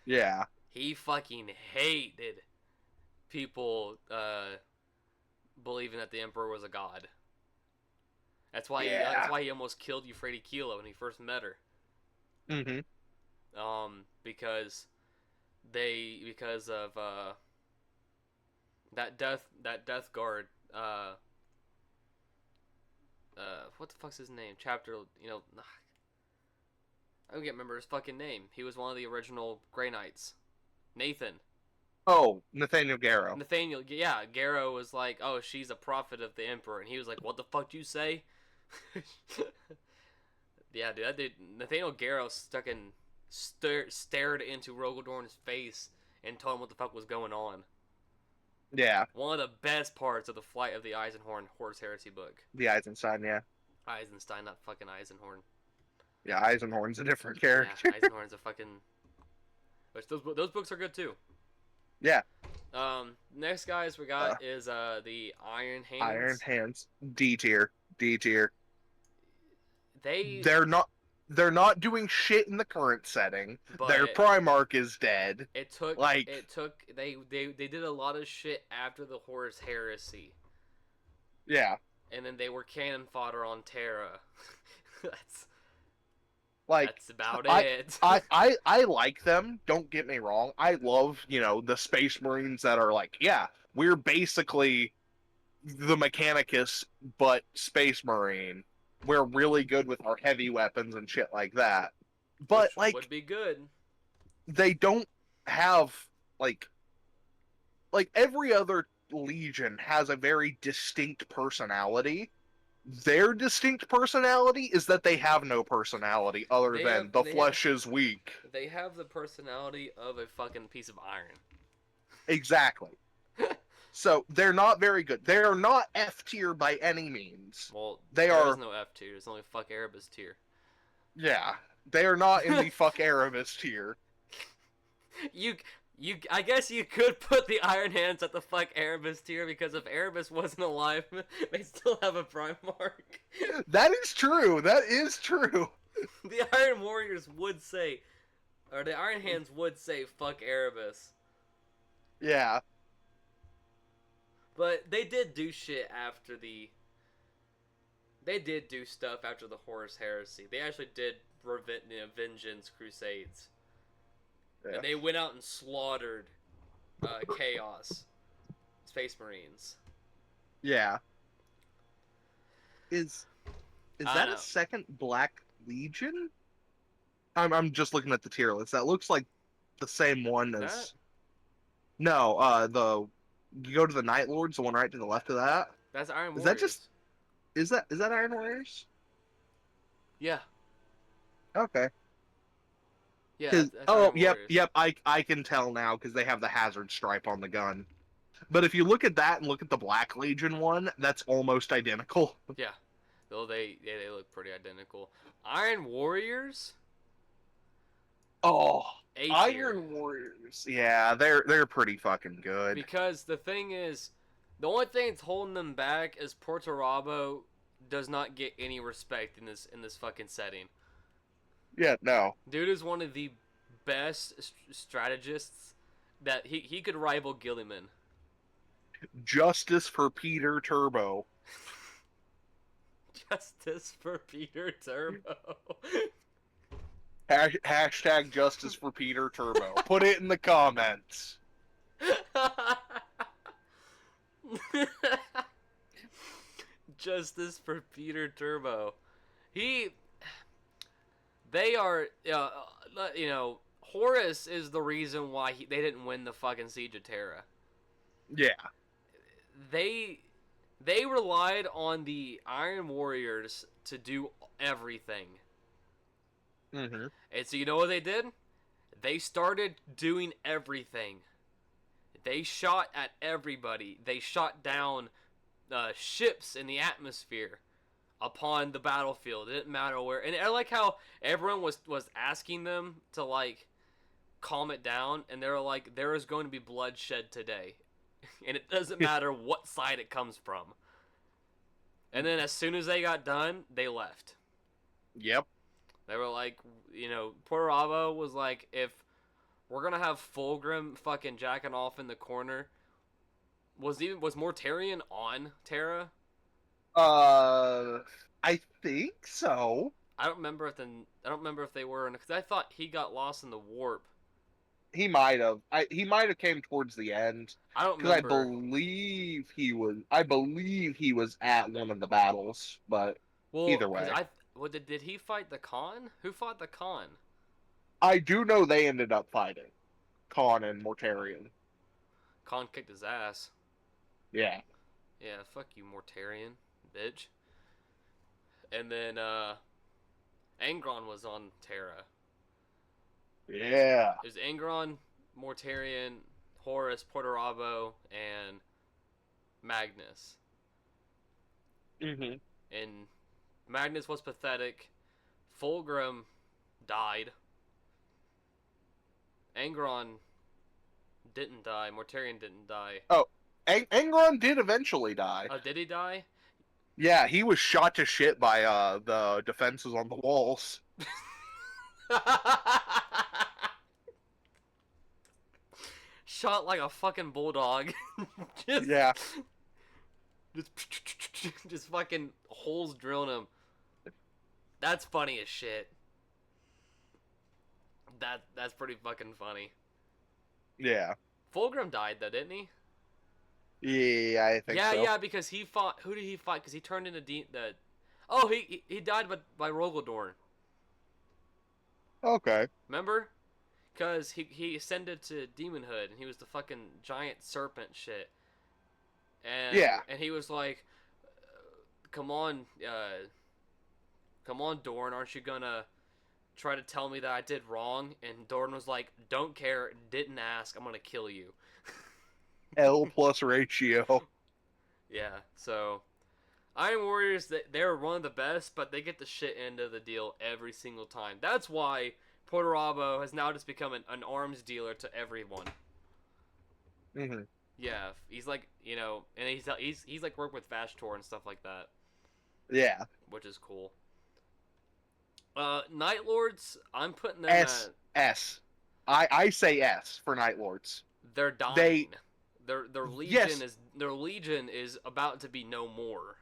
[SPEAKER 2] Yeah,
[SPEAKER 1] He fucking hated people believing that the Emperor was a god. That's why
[SPEAKER 2] yeah.
[SPEAKER 1] he almost killed Euphrates Kilo when he first met her.
[SPEAKER 2] hmm
[SPEAKER 1] because because of that death guard what the fuck's his name? Chapter, I don't remember his fucking name. He was one of the original Grey Knights. Nathan.
[SPEAKER 2] Oh, Nathaniel Garrow.
[SPEAKER 1] Nathaniel, yeah, Garrow was like, "Oh, she's a prophet of the Emperor," and he was like, "What the fuck do you say?" Yeah, dude, that dude, Nathaniel Garrow stared into Rogaldorn's face and told him what the fuck was going on.
[SPEAKER 2] Yeah,
[SPEAKER 1] One of the best parts of the Flight of the Eisenhorn Horus Heresy book.
[SPEAKER 2] the Eisenstein. Yeah,
[SPEAKER 1] Eisenstein, not fucking Eisenhorn.
[SPEAKER 2] yeah. Eisenhorn's a different
[SPEAKER 1] Yeah,
[SPEAKER 2] character.
[SPEAKER 1] Eisenhorn's a fucking. Which those books are good too.
[SPEAKER 2] Yeah.
[SPEAKER 1] Next guys we got is the Iron Hands.
[SPEAKER 2] Iron Hands. D tier. D tier.
[SPEAKER 1] They
[SPEAKER 2] They're not doing shit in the current setting.
[SPEAKER 1] But
[SPEAKER 2] Their Primarch is dead.
[SPEAKER 1] they did a lot of shit after the Horus Heresy.
[SPEAKER 2] Yeah.
[SPEAKER 1] And then they were cannon fodder on Terra. that's
[SPEAKER 2] Like,
[SPEAKER 1] about it.
[SPEAKER 2] I like them. Don't get me wrong. I love, the Space Marines that are like, yeah, we're basically the Mechanicus, but Space Marine. We're really good with our heavy weapons and shit like that. But
[SPEAKER 1] Which would be good.
[SPEAKER 2] They don't have like every other Legion has a very distinct personality. Their distinct personality is that they have no personality other than the flesh is weak.
[SPEAKER 1] They have the personality of a fucking piece of iron.
[SPEAKER 2] Exactly. So they're not very good. They are not F tier by any means.
[SPEAKER 1] Well,
[SPEAKER 2] there
[SPEAKER 1] is no F tier. There's only fuck Erebus tier.
[SPEAKER 2] Yeah, they are not in the fuck Erebus tier.
[SPEAKER 1] I guess you could put the Iron Hands at the fuck Erebus tier because if Erebus wasn't alive, they still have a Primarch.
[SPEAKER 2] That is true. That is true.
[SPEAKER 1] The Iron Warriors would say, or the Iron Hands would say, fuck Erebus.
[SPEAKER 2] Yeah.
[SPEAKER 1] But they did do shit after the. They did do stuff after the Horus Heresy. They actually did vengeance crusades. Yeah. And they went out and slaughtered Chaos Space Marines.
[SPEAKER 2] Yeah. Is that a second Black Legion? I'm just looking at the tier list. That looks like the same one as. No, you go to the Night Lords, the one right to the left of that.
[SPEAKER 1] That's Iron Warriors.
[SPEAKER 2] Is that Iron Warriors?
[SPEAKER 1] Yeah.
[SPEAKER 2] Okay.
[SPEAKER 1] Yeah.
[SPEAKER 2] Yep. I can tell now because they have the hazard stripe on the gun. But if you look at that and look at the Black Legion one, that's almost identical.
[SPEAKER 1] Yeah. Though they look pretty identical. Iron Warriors.
[SPEAKER 2] Oh, Iron Warriors. Yeah, they're pretty fucking good.
[SPEAKER 1] Because the thing is, the only thing that's holding them back is Portorabo does not get any respect in this fucking setting.
[SPEAKER 2] Yeah, no.
[SPEAKER 1] Dude is one of the best strategists that he could rival Gilliman.
[SPEAKER 2] Justice for Peter Turbo.
[SPEAKER 1] Justice for Peter Turbo.
[SPEAKER 2] Hashtag Justice for Peter Turbo. Put it in the comments.
[SPEAKER 1] Justice for Peter Turbo. They are, Horus is the reason why they didn't win the fucking Siege of Terra.
[SPEAKER 2] Yeah.
[SPEAKER 1] They relied on the Iron Warriors to do everything.
[SPEAKER 2] Mm-hmm.
[SPEAKER 1] And so you know what they did? They started doing everything. They shot at everybody. They shot down ships in the atmosphere upon the battlefield. It didn't matter where. And I like how everyone was asking them to like calm it down, and they were like, there is going to be bloodshed today. And it doesn't matter what side it comes from. And then as soon as they got done, they left.
[SPEAKER 2] Yep.
[SPEAKER 1] They were like, Portorabo was like, if we're going to have Fulgrim fucking jacking off in the corner, was Mortarion on Terra?
[SPEAKER 2] I think so.
[SPEAKER 1] I don't remember if they were because I thought he got lost in the warp.
[SPEAKER 2] He might have. He might have came towards the end
[SPEAKER 1] I don't
[SPEAKER 2] because I
[SPEAKER 1] remember.
[SPEAKER 2] believe he was. I believe he was at one of the battles, but
[SPEAKER 1] Well,
[SPEAKER 2] either
[SPEAKER 1] because
[SPEAKER 2] way,
[SPEAKER 1] did he fight the Khan? Who fought the Khan?
[SPEAKER 2] I do know they ended up fighting Khan and Mortarion.
[SPEAKER 1] Khan kicked his ass.
[SPEAKER 2] Yeah.
[SPEAKER 1] Yeah, fuck you, Mortarion, bitch. And then Angron was on Terra.
[SPEAKER 2] Yeah.
[SPEAKER 1] It was Angron, Mortarion, Horus, Portorabo, and Magnus.
[SPEAKER 2] Hmm.
[SPEAKER 1] And Magnus was pathetic. Fulgrim died. Angron didn't die. Mortarion didn't die.
[SPEAKER 2] Oh, Angron did eventually die.
[SPEAKER 1] Oh, did he die?
[SPEAKER 2] Yeah, he was shot to shit by the defenses on the walls.
[SPEAKER 1] Shot like a fucking bulldog. just,
[SPEAKER 2] Yeah.
[SPEAKER 1] just, just fucking holes drilling him. That's funny as shit. That's pretty fucking funny.
[SPEAKER 2] Yeah.
[SPEAKER 1] Fulgrim died though, didn't he?
[SPEAKER 2] Yeah, I think
[SPEAKER 1] Yeah,
[SPEAKER 2] so.
[SPEAKER 1] yeah, because he fought. Who did he fight? Because he turned into the. Oh, he died by Rogaldorn.
[SPEAKER 2] Okay.
[SPEAKER 1] Remember? Because he ascended to demonhood and he was the fucking giant serpent shit.
[SPEAKER 2] Yeah.
[SPEAKER 1] And he was like, "Come on, come on, Dorn, aren't you gonna try to tell me that I did wrong?" And Dorn was like, "Don't care, didn't ask. I'm gonna kill you."
[SPEAKER 2] L plus ratio.
[SPEAKER 1] Yeah. So Iron Warriors, they're one of the best, but they get the shit end of the deal every single time. That's why Portorabo has now just become an arms dealer to everyone.
[SPEAKER 2] Hmm.
[SPEAKER 1] Yeah, he's like, and he's like worked with Vashtor and stuff like that,
[SPEAKER 2] Yeah.
[SPEAKER 1] which is cool. Night Lords, I'm putting them
[SPEAKER 2] S
[SPEAKER 1] at
[SPEAKER 2] S. I say S for Night Lords.
[SPEAKER 1] they're dying.
[SPEAKER 2] They
[SPEAKER 1] Their
[SPEAKER 2] yes,
[SPEAKER 1] legion is about to be no more.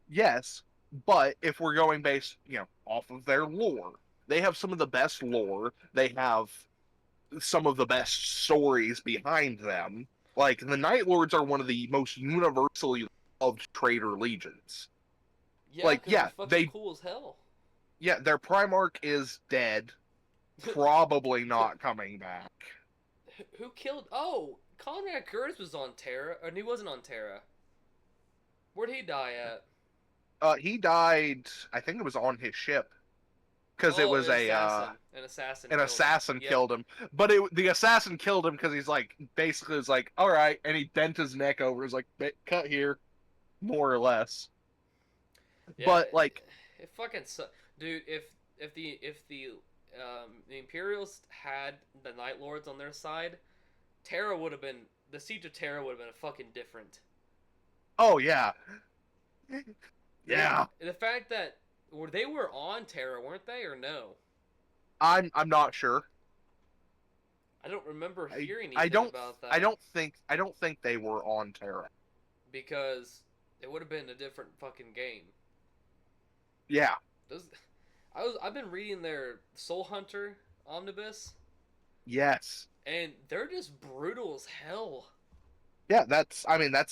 [SPEAKER 2] yes, but if we're going based, off of their lore, they have some of the best lore. They have some of the best stories behind them. Like the Night Lords are one of the most universally loved traitor legions.
[SPEAKER 1] Yeah,
[SPEAKER 2] Like,
[SPEAKER 1] because they're fucking cool as hell.
[SPEAKER 2] their Primarch is dead, probably not coming back.
[SPEAKER 1] Who killed? Oh, Conrad Curtis was on Terra, and he wasn't on Terra. Where'd he die at?
[SPEAKER 2] He died. I think it was on his ship because it
[SPEAKER 1] Oh,
[SPEAKER 2] was
[SPEAKER 1] An assassin
[SPEAKER 2] an
[SPEAKER 1] killed him.
[SPEAKER 2] assassin
[SPEAKER 1] Yep.
[SPEAKER 2] killed him. But the assassin killed him because he's like basically was like, all right, and he bent his neck over. He's like, cut here, more or less.
[SPEAKER 1] Yeah,
[SPEAKER 2] But like,
[SPEAKER 1] it fucking dude. If the Imperials had the Night Lords on their side, Terra would have been the siege of Terra would have been fucking different.
[SPEAKER 2] oh yeah, yeah.
[SPEAKER 1] The fact that they were on Terra, weren't they, or no?
[SPEAKER 2] I'm not sure.
[SPEAKER 1] I don't remember hearing
[SPEAKER 2] I
[SPEAKER 1] anything
[SPEAKER 2] don't
[SPEAKER 1] about that.
[SPEAKER 2] I don't think they were on Terra.
[SPEAKER 1] Because it would have been a different fucking game.
[SPEAKER 2] Yeah.
[SPEAKER 1] Those, I've been reading their Soul Hunter omnibus,
[SPEAKER 2] Yes.
[SPEAKER 1] and they're just brutal as hell.
[SPEAKER 2] Yeah, that's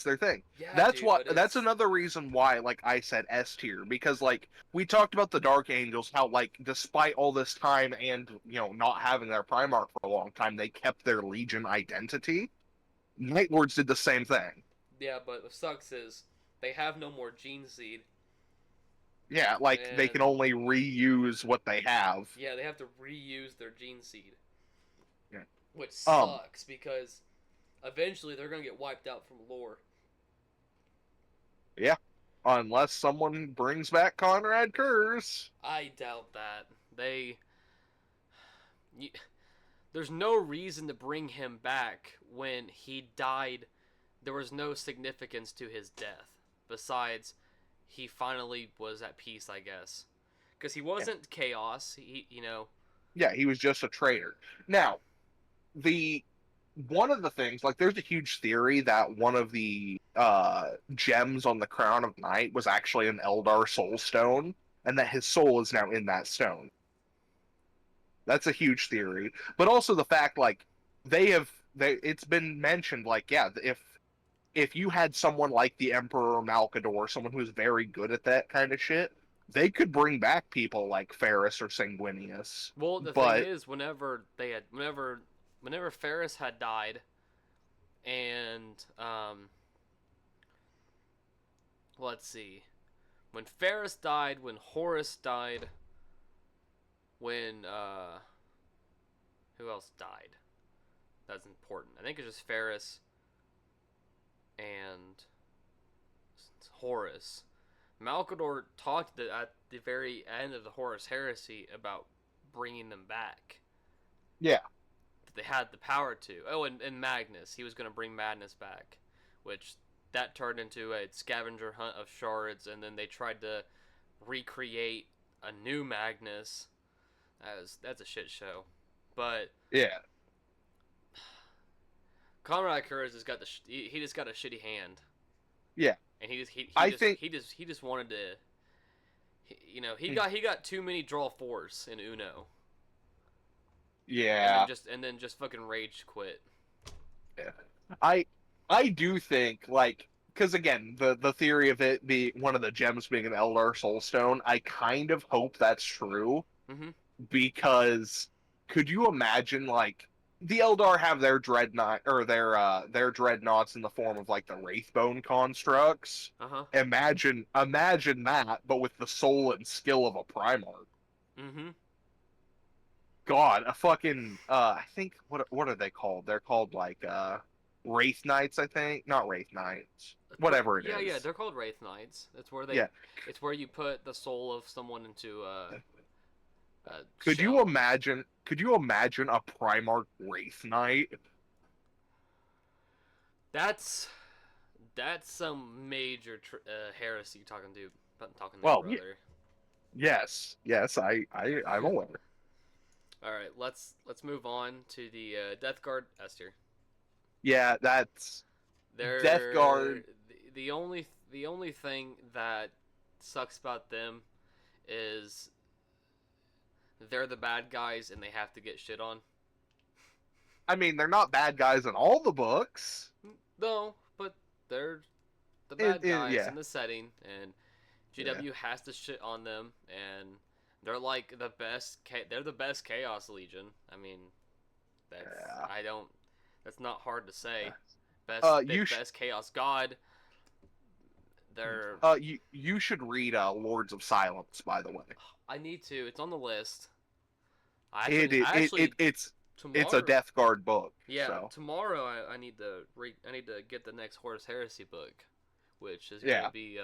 [SPEAKER 2] their thing.
[SPEAKER 1] Yeah,
[SPEAKER 2] That's
[SPEAKER 1] dude, but
[SPEAKER 2] that's another reason why like I said S tier because like we talked about the Dark Angels how like despite all this time and not having their Primarch for a long time they kept their Legion identity. Night Lords did the same thing.
[SPEAKER 1] yeah, but what sucks is they have no more Gene Seed,
[SPEAKER 2] Yeah, like they
[SPEAKER 1] and
[SPEAKER 2] can only reuse what they have.
[SPEAKER 1] yeah, they have to reuse their Gene Seed,
[SPEAKER 2] Yeah.
[SPEAKER 1] which
[SPEAKER 2] Um
[SPEAKER 1] sucks because eventually they're gonna get wiped out from lore.
[SPEAKER 2] yeah. Unless someone brings back Conrad Kurz.
[SPEAKER 1] I doubt that you, there's no reason to bring him back when he died. There was no significance to his death besides he finally was at peace, I guess, because he wasn't chaos.
[SPEAKER 2] Yeah, he was just a traitor. Now, the one of the things like there's a huge theory that one of the gems on the crown of night was actually an Eldar soul stone and that his soul is now in that stone. That's a huge theory. But also the fact, like, it's been mentioned, like, yeah, if you had someone like the Emperor Malkador, someone who's very good at that kind of shit, they could bring back people like Ferris or Sanguinius.
[SPEAKER 1] Well, the thing
[SPEAKER 2] But
[SPEAKER 1] is, whenever Ferris had died, and let's see, when Ferris died, when Horus died, when who else died? That's important. I think it's just Ferris and Horus. Malkador talked at the very end of the Horus Heresy about bringing them back.
[SPEAKER 2] yeah,
[SPEAKER 1] That they had the power to. Oh, and Magnus. He was going to bring Magnus back, which that turned into a scavenger hunt of shards, and then they tried to recreate a new Magnus. That's a shit show. But
[SPEAKER 2] yeah,
[SPEAKER 1] Conrad Kurz has got he just got a shitty hand,
[SPEAKER 2] yeah.
[SPEAKER 1] and
[SPEAKER 2] I think
[SPEAKER 1] he just wanted to,
[SPEAKER 2] Hmm.
[SPEAKER 1] he got too many draw fours in Uno,
[SPEAKER 2] yeah,
[SPEAKER 1] and then just fucking rage quit.
[SPEAKER 2] yeah. I I do think, like, because again, the theory of it be one of the gems being an Eldar Soulstone, I kind of hope that's true.
[SPEAKER 1] Mm-hmm.
[SPEAKER 2] Because could you imagine, like, the Eldar have their dreadnought or their dreadnoughts in the form of like the Wraithbone constructs.
[SPEAKER 1] Uh huh.
[SPEAKER 2] Imagine that, but with the soul and skill of a Primarch.
[SPEAKER 1] Mm-hmm.
[SPEAKER 2] God, a fucking I think what are they called? They're called like Wraith Knights, I think. Not Wraith Knights. Whatever it
[SPEAKER 1] Yeah,
[SPEAKER 2] is.
[SPEAKER 1] they're called Wraith Knights.
[SPEAKER 2] Yeah.
[SPEAKER 1] It's where you put the soul of someone into a shell.
[SPEAKER 2] Could you imagine a Primarch Wraith Knight?
[SPEAKER 1] That's that's some major heresy talking there,
[SPEAKER 2] Well,
[SPEAKER 1] brother.
[SPEAKER 2] yes. Yes, I'm aware.
[SPEAKER 1] All right, let's move on to the Death Guard S tier.
[SPEAKER 2] Yeah, that's Death
[SPEAKER 1] They're
[SPEAKER 2] Guard.
[SPEAKER 1] the only thing that sucks about them is they're the bad guys and they have to get shit on.
[SPEAKER 2] I mean, they're not bad guys in all the books.
[SPEAKER 1] No, but they're the bad guys
[SPEAKER 2] Yeah,
[SPEAKER 1] in the setting, and
[SPEAKER 2] yeah,
[SPEAKER 1] GW has to shit on them, and they're like the best. They're the best Chaos Legion. I mean, that's
[SPEAKER 2] yeah.
[SPEAKER 1] I don't. That's not hard to say.
[SPEAKER 2] You
[SPEAKER 1] Best Chaos God. They're.
[SPEAKER 2] you should read Lords of Silence, by the way.
[SPEAKER 1] I need to. It's on the list.
[SPEAKER 2] It it,
[SPEAKER 1] I
[SPEAKER 2] it, it
[SPEAKER 1] actually
[SPEAKER 2] it's a
[SPEAKER 1] tomorrow.
[SPEAKER 2] Death Guard book.
[SPEAKER 1] Yeah,
[SPEAKER 2] So
[SPEAKER 1] tomorrow I need to I need to get the next Horus Heresy book, which is
[SPEAKER 2] yeah.
[SPEAKER 1] gonna be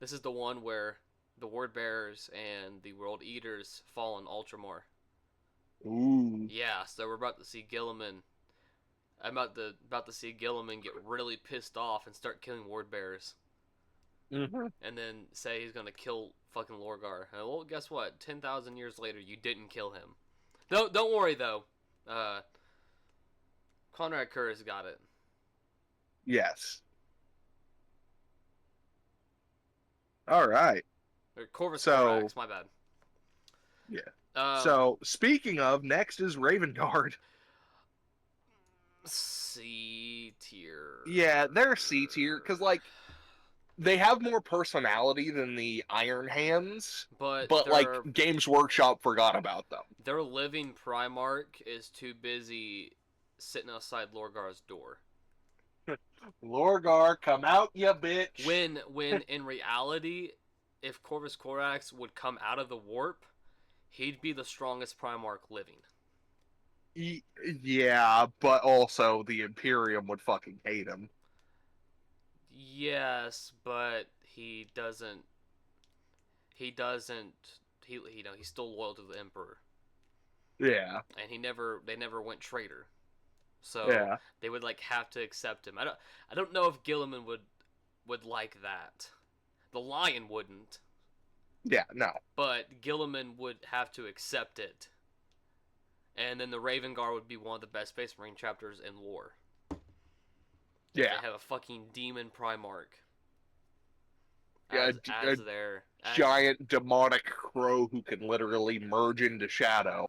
[SPEAKER 1] this is the one where the Word Bearers and the World Eaters fall in Ultramar.
[SPEAKER 2] Ooh.
[SPEAKER 1] Yeah, so we're about to see Gilliman. I'm about to see Gilliman get really pissed off and start killing Ward Bearers,
[SPEAKER 2] Hmm.
[SPEAKER 1] and then say he's gonna kill fucking Lorgar. And, well, guess what? 10,000 years later, you didn't kill him. Don't worry though. Uh, Conrad Kurz got it.
[SPEAKER 2] Yes. All right.
[SPEAKER 1] Or Corvus
[SPEAKER 2] So
[SPEAKER 1] Corax, my bad.
[SPEAKER 2] yeah.
[SPEAKER 1] Um,
[SPEAKER 2] So speaking of, next is Raven Guard.
[SPEAKER 1] C tier.
[SPEAKER 2] Yeah, they're C tier because, like, they have more personality than the Iron Hands,
[SPEAKER 1] But
[SPEAKER 2] but like Games Workshop forgot about them.
[SPEAKER 1] their living Primarch is too busy sitting outside Lorgar's door.
[SPEAKER 2] Lorgar, come out, ya bitch.
[SPEAKER 1] When in reality, if Corvus Corax would come out of the warp, he'd be the strongest Primarch living.
[SPEAKER 2] Yeah, but also the Imperium would fucking hate him.
[SPEAKER 1] Yes, but he doesn't. He doesn't. He's still loyal to the Emperor,
[SPEAKER 2] Yeah,
[SPEAKER 1] and they never went traitor. So
[SPEAKER 2] yeah,
[SPEAKER 1] they would like have to accept him. I don't know if Gilliman would like that. The Lion wouldn't,
[SPEAKER 2] yeah. No,
[SPEAKER 1] but Gilliman would have to accept it. And then the Raven Guard would be one of the best Space Marine chapters in lore.
[SPEAKER 2] yeah,
[SPEAKER 1] They have a fucking demon Primarch
[SPEAKER 2] yeah.
[SPEAKER 1] as as
[SPEAKER 2] giant demonic crow who can literally merge into shadow.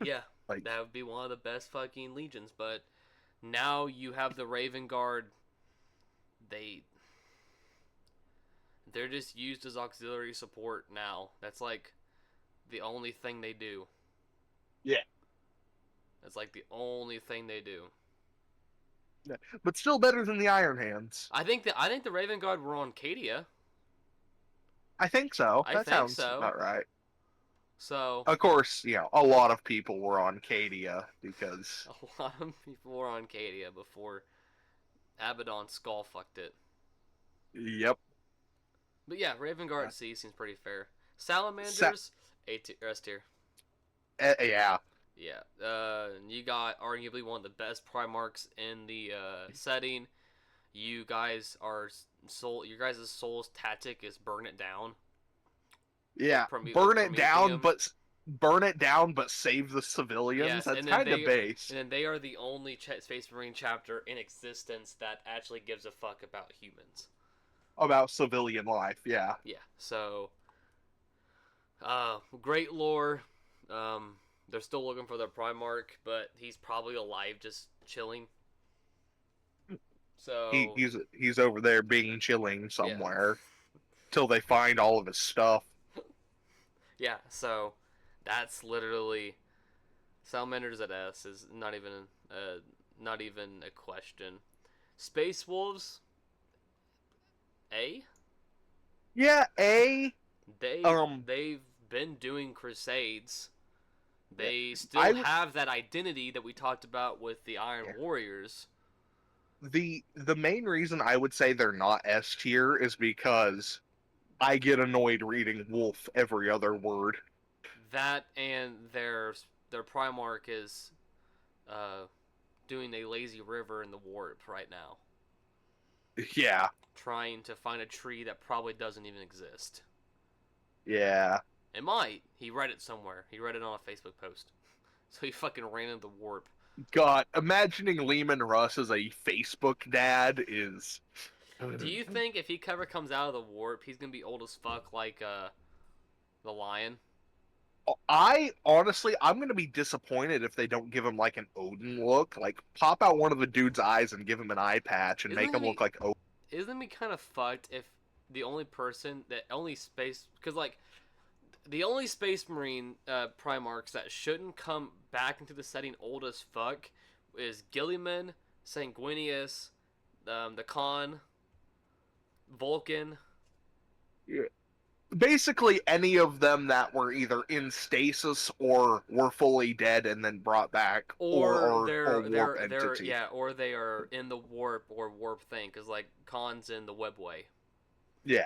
[SPEAKER 1] yeah,
[SPEAKER 2] Like,
[SPEAKER 1] that would be one of the best fucking legions. But now you have the Raven Guard. They they're just used as auxiliary support now. That's like the only thing they do.
[SPEAKER 2] yeah.
[SPEAKER 1] That's like the only thing they do.
[SPEAKER 2] But still better than the Iron Hands.
[SPEAKER 1] I think the Raven Guard were on Cadia.
[SPEAKER 2] I think so.
[SPEAKER 1] I
[SPEAKER 2] That
[SPEAKER 1] think
[SPEAKER 2] sounds
[SPEAKER 1] so.
[SPEAKER 2] about right.
[SPEAKER 1] So
[SPEAKER 2] Of course, a lot of people were on Cadia because,
[SPEAKER 1] a lot of people were on Cadia before Abaddon Skull fucked it.
[SPEAKER 2] yep.
[SPEAKER 1] But yeah, Raven Guard C seems pretty fair.
[SPEAKER 2] Sa-
[SPEAKER 1] Salamanders A tier, S tier.
[SPEAKER 2] yeah.
[SPEAKER 1] Yeah, you got arguably one of the best Primarchs in the setting. You guys are your guys' soul's tactic is burn it down
[SPEAKER 2] Yeah.
[SPEAKER 1] with
[SPEAKER 2] Burn it down,
[SPEAKER 1] Promethium.
[SPEAKER 2] but save the civilians.
[SPEAKER 1] Yes,
[SPEAKER 2] That's kind of base
[SPEAKER 1] and then they are the only Space Marine chapter in existence that actually gives a fuck about humans.
[SPEAKER 2] about civilian life. Yeah.
[SPEAKER 1] Yeah, so great lore. They're still looking for their Primarch, but he's probably alive, just chilling. So
[SPEAKER 2] He's over there being chilling
[SPEAKER 1] yeah,
[SPEAKER 2] somewhere till they find all of his stuff.
[SPEAKER 1] yeah. So that's literally Salamanders at S is not even a question. Space Wolves A.
[SPEAKER 2] Yeah,
[SPEAKER 1] They
[SPEAKER 2] um
[SPEAKER 1] they've been doing crusades.
[SPEAKER 2] yeah,
[SPEAKER 1] They still
[SPEAKER 2] I
[SPEAKER 1] have that identity that we talked about with the Iron
[SPEAKER 2] yeah.
[SPEAKER 1] Warriors.
[SPEAKER 2] The main reason I would say they're not S tier is because I get annoyed reading Wolf every other word.
[SPEAKER 1] That and their Primarch is uh, doing a lazy river in the warp right now,
[SPEAKER 2] Yeah,
[SPEAKER 1] trying to find a tree that probably doesn't even exist.
[SPEAKER 2] yeah.
[SPEAKER 1] It might. He read it somewhere. He read it on a Facebook post. So he fucking ran into the warp.
[SPEAKER 2] God, imagining Lehman Russ as a Facebook dad is.
[SPEAKER 1] Do you think if he ever comes out of the warp, he's gonna be old as fuck like the lion?
[SPEAKER 2] I'm gonna be disappointed if they don't give him like an Odin look. Like, pop out one of the dude's eyes and give him an eye patch and
[SPEAKER 1] Isn't it
[SPEAKER 2] make
[SPEAKER 1] gonna
[SPEAKER 2] him look
[SPEAKER 1] be
[SPEAKER 2] like Odin.
[SPEAKER 1] isn't it be kind of fucked if the only person that only space because like the only Space Marine Primarchs that shouldn't come back into the setting old as fuck is Gilliman, Sanguinius, the Khan, Vulcan,
[SPEAKER 2] Yeah. Basically, any of them that were either in stasis or were fully dead and then brought back,
[SPEAKER 1] or
[SPEAKER 2] or
[SPEAKER 1] they're
[SPEAKER 2] warp
[SPEAKER 1] they're they're
[SPEAKER 2] entity.
[SPEAKER 1] yeah, or they are in the warp or warp thing because like Khan's in the webway.
[SPEAKER 2] Yeah,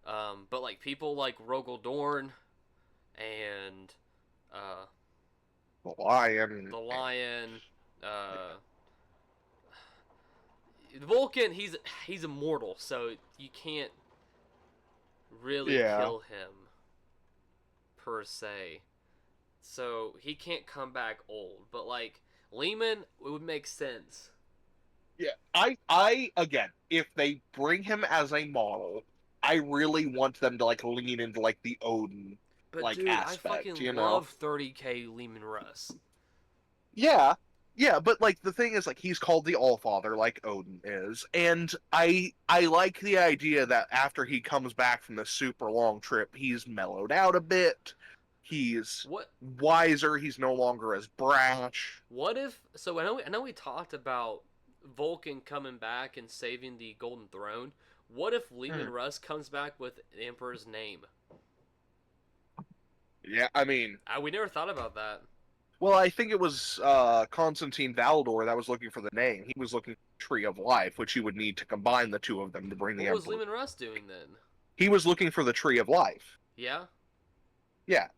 [SPEAKER 1] But like people like Rogel Dorn and uh,
[SPEAKER 2] the lion.
[SPEAKER 1] the Lion, uh, Vulcan, he's immortal, so you can't really
[SPEAKER 2] Yeah,
[SPEAKER 1] kill him per se. So he can't come back old. But like Lehman, it would make sense.
[SPEAKER 2] yeah. I again, if they bring him as a model, I really want them to like lean into like the Odin
[SPEAKER 1] But
[SPEAKER 2] like
[SPEAKER 1] dude, I
[SPEAKER 2] aspect,
[SPEAKER 1] fucking
[SPEAKER 2] you know?
[SPEAKER 1] love 30k Lehman Russ.
[SPEAKER 2] Yeah, yeah, but like the thing is, like he's called the Allfather, like Odin is, and I like the idea that after he comes back from this super long trip, he's mellowed out a bit. He's
[SPEAKER 1] What
[SPEAKER 2] wiser. He's no longer as brash.
[SPEAKER 1] what if so I know we talked about Vulcan coming back and saving the Golden Throne. What if Lehman
[SPEAKER 2] Hmm.
[SPEAKER 1] Russ comes back with the Emperor's name?
[SPEAKER 2] Yeah, I mean,
[SPEAKER 1] We never thought about that.
[SPEAKER 2] well, I think it was Constantine Valdor that was looking for the name. He was looking for Tree of Life, which you would need to combine the two of them to bring the
[SPEAKER 1] What was
[SPEAKER 2] Emperor.
[SPEAKER 1] Lehman Russ doing then?
[SPEAKER 2] He was looking for the Tree of Life.
[SPEAKER 1] Yeah?
[SPEAKER 2] Yeah,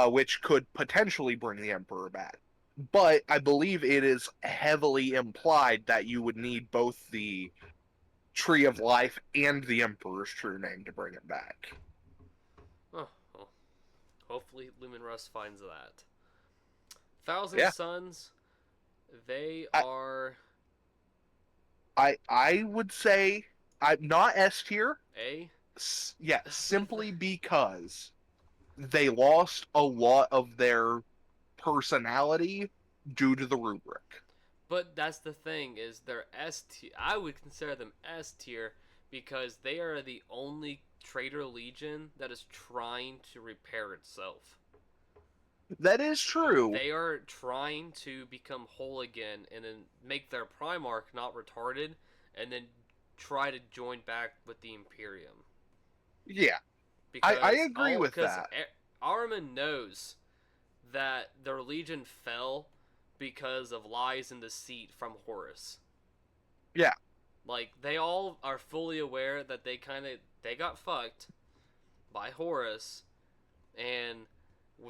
[SPEAKER 2] which could potentially bring the Emperor back. But I believe it is heavily implied that you would need both the Tree of Life and the Emperor's true name to bring it back.
[SPEAKER 1] Oh, well, hopefully Lumen Russ finds that. Thousand
[SPEAKER 2] Yeah,
[SPEAKER 1] Suns, they
[SPEAKER 2] I
[SPEAKER 1] are
[SPEAKER 2] I would say I'm not S tier.
[SPEAKER 1] A.
[SPEAKER 2] Yeah, simply because they lost a lot of their personality due to the rubric.
[SPEAKER 1] But that's the thing is they're S tier. I would consider them S tier because they are the only traitor legion that is trying to repair itself.
[SPEAKER 2] That is true.
[SPEAKER 1] They are trying to become whole again and then make their Primarch not retarded and then try to join back with the Imperium.
[SPEAKER 2] Yeah, I
[SPEAKER 1] Because
[SPEAKER 2] agree with that.
[SPEAKER 1] Armin knows that their legion fell because of lies and deceit from Horus.
[SPEAKER 2] Yeah.
[SPEAKER 1] Like they all are fully aware that they got fucked by Horus, and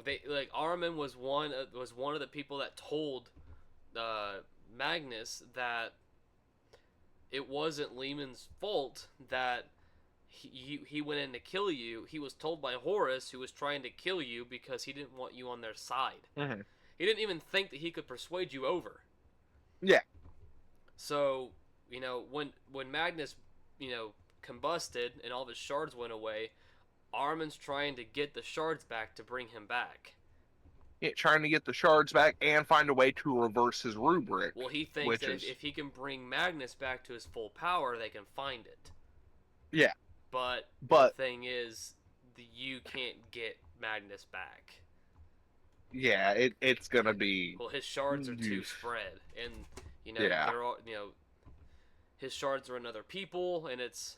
[SPEAKER 1] they like Armin was one of the people that told uh, Magnus that it wasn't Lehman's fault that he went in to kill you. He was told by Horus, who was trying to kill you because he didn't want you on their side.
[SPEAKER 2] Hmm.
[SPEAKER 1] He didn't even think that he could persuade you over.
[SPEAKER 2] Yeah.
[SPEAKER 1] So, when Magnus, combusted and all of his shards went away, Armin's trying to get the shards back to bring him back.
[SPEAKER 2] Yeah, trying to get the shards back and find a way to reverse his rubric,
[SPEAKER 1] Well, he thinks
[SPEAKER 2] which
[SPEAKER 1] that
[SPEAKER 2] is
[SPEAKER 1] if he can bring Magnus back to his full power, they can find it.
[SPEAKER 2] yeah.
[SPEAKER 1] But the
[SPEAKER 2] But
[SPEAKER 1] thing is, you can't get Magnus back.
[SPEAKER 2] yeah, it's gonna be
[SPEAKER 1] Well, his shards are too spread, and
[SPEAKER 2] yeah.
[SPEAKER 1] they're all his shards are in other people, and it's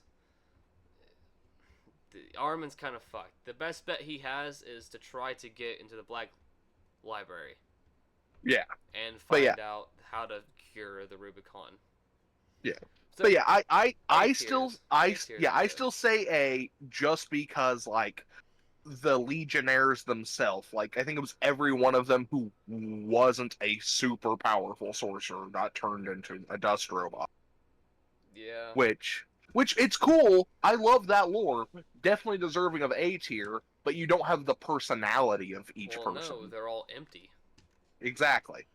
[SPEAKER 1] Armin's kind of fucked. The best bet he has is to try to get into the Black Library
[SPEAKER 2] Yeah.
[SPEAKER 1] and
[SPEAKER 2] But
[SPEAKER 1] find
[SPEAKER 2] yeah.
[SPEAKER 1] out how to cure the Rubicon.
[SPEAKER 2] Yeah.
[SPEAKER 1] So
[SPEAKER 2] But yeah, I
[SPEAKER 1] A
[SPEAKER 2] still
[SPEAKER 1] tiers.
[SPEAKER 2] I
[SPEAKER 1] A tiers
[SPEAKER 2] yeah,
[SPEAKER 1] are
[SPEAKER 2] I
[SPEAKER 1] good.
[SPEAKER 2] still say A just because like the Legionnaires themselves, like I think it was every one of them who wasn't a super powerful sorcerer got turned into a dust robot.
[SPEAKER 1] Yeah.
[SPEAKER 2] Which it's cool. I love that lore. Definitely deserving of A tier, but you don't have the personality of each
[SPEAKER 1] Well, no,
[SPEAKER 2] person.
[SPEAKER 1] they're all empty.
[SPEAKER 2] Exactly.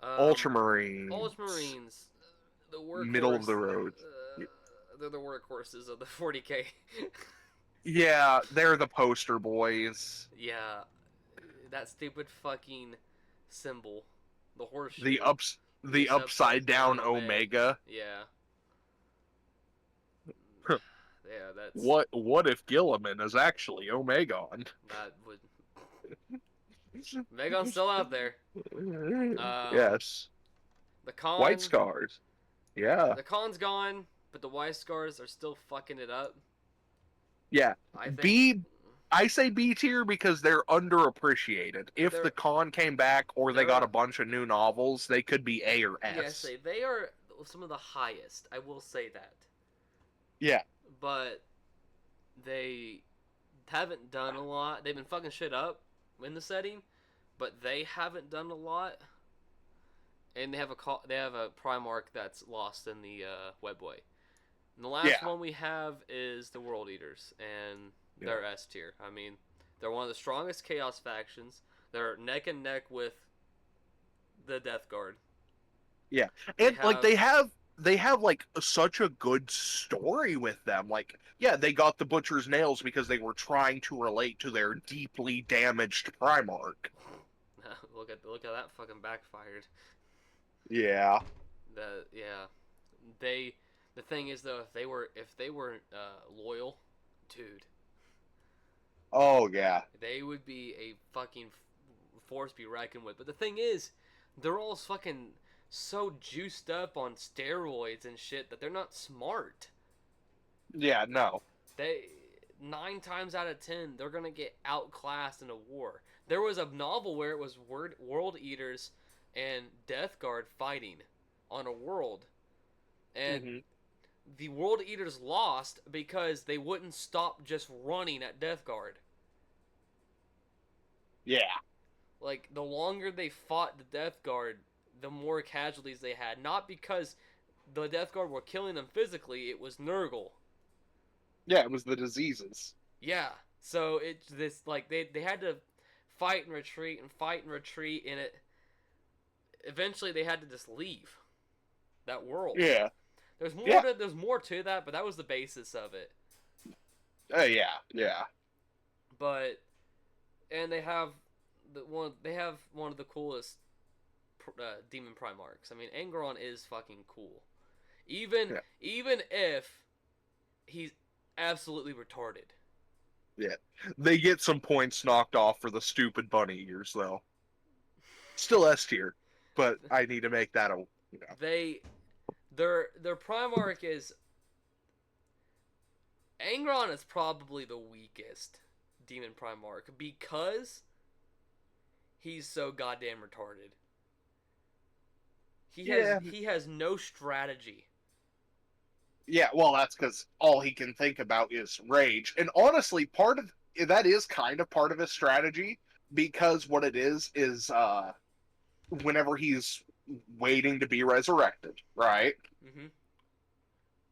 [SPEAKER 1] Um,
[SPEAKER 2] Ultramarines,
[SPEAKER 1] Ultramarines, the
[SPEAKER 2] middle of
[SPEAKER 1] workhorse.
[SPEAKER 2] the road.
[SPEAKER 1] They're the workhorses of the 40k.
[SPEAKER 2] Yeah, they're the poster boys.
[SPEAKER 1] Yeah, that stupid fucking symbol, the
[SPEAKER 2] The
[SPEAKER 1] horseshoe,
[SPEAKER 2] ups the
[SPEAKER 1] the
[SPEAKER 2] upside
[SPEAKER 1] upside down
[SPEAKER 2] down
[SPEAKER 1] Omega.
[SPEAKER 2] Omega.
[SPEAKER 1] Yeah, yeah,
[SPEAKER 2] What if Gilliman is actually Omegon?
[SPEAKER 1] that would Megon's still out there. Um,
[SPEAKER 2] Yes.
[SPEAKER 1] the
[SPEAKER 2] White
[SPEAKER 1] con,
[SPEAKER 2] scars. Yeah.
[SPEAKER 1] the con's gone, but the Y scars are still fucking it up.
[SPEAKER 2] Yeah.
[SPEAKER 1] I think
[SPEAKER 2] B I say B tier because they're underappreciated. If the
[SPEAKER 1] they're
[SPEAKER 2] con came back or they got
[SPEAKER 1] they're
[SPEAKER 2] a bunch of new novels, they could be A or
[SPEAKER 1] yes,
[SPEAKER 2] S.
[SPEAKER 1] they are some of the highest. I will say that,
[SPEAKER 2] Yeah.
[SPEAKER 1] but they haven't done a lot. They've been fucking shit up in the setting, but they haven't done a lot. And they have a Primarch that's lost in the Webway. And the last
[SPEAKER 2] Yeah.
[SPEAKER 1] one we have is the World Eaters, and
[SPEAKER 2] Yeah.
[SPEAKER 1] they're S tier. I mean, they're one of the strongest Chaos factions. They're neck and neck with the Death Guard.
[SPEAKER 2] Yeah.
[SPEAKER 1] They
[SPEAKER 2] And like
[SPEAKER 1] have
[SPEAKER 2] they have like such a good story with them. Like, yeah, they got the butcher's nails because they were trying to relate to their deeply damaged Primarch.
[SPEAKER 1] look how that fucking backfired.
[SPEAKER 2] Yeah.
[SPEAKER 1] Yeah, they. The thing is though, if they were loyal, dude,
[SPEAKER 2] Oh yeah.
[SPEAKER 1] they would be a fucking force to be reckoned with. But the thing is, they're all fucking so juiced up on steroids and shit that they're not smart.
[SPEAKER 2] Yeah, no.
[SPEAKER 1] They 9 times out of 10 they're gonna get outclassed in a war. There was a novel where it was World Eaters and Death Guard fighting on a world, and
[SPEAKER 2] Hmm.
[SPEAKER 1] the World Eaters lost because they wouldn't stop just running at Death Guard.
[SPEAKER 2] Yeah.
[SPEAKER 1] Like, the longer they fought the Death Guard, the more casualties they had. Not because the Death Guard were killing them physically, it was Nurgle.
[SPEAKER 2] Yeah, it was the diseases.
[SPEAKER 1] Yeah. So it's this like they had to fight and retreat and fight and retreat, and it eventually they had to just leave that world.
[SPEAKER 2] Yeah.
[SPEAKER 1] There's more
[SPEAKER 2] Yeah.
[SPEAKER 1] there's more to that, but that was the basis of it.
[SPEAKER 2] Yeah, yeah,
[SPEAKER 1] But and they have one of the coolest demon Primarchs. I mean, Angron is fucking cool. Even
[SPEAKER 2] yeah,
[SPEAKER 1] even if he's absolutely retarded.
[SPEAKER 2] yeah. They get some points knocked off for the stupid bunny ears, though. Still S tier, but I need to make that a
[SPEAKER 1] They their Primarch is Angron is probably the weakest demon Primarch because he's so goddamn retarded.
[SPEAKER 2] yeah,
[SPEAKER 1] He has no strategy.
[SPEAKER 2] yeah. Well, that's because all he can think about is rage, and honestly, part of that is kind of part of his strategy because what it is whenever he's waiting to be resurrected, right?
[SPEAKER 1] Mm-hmm.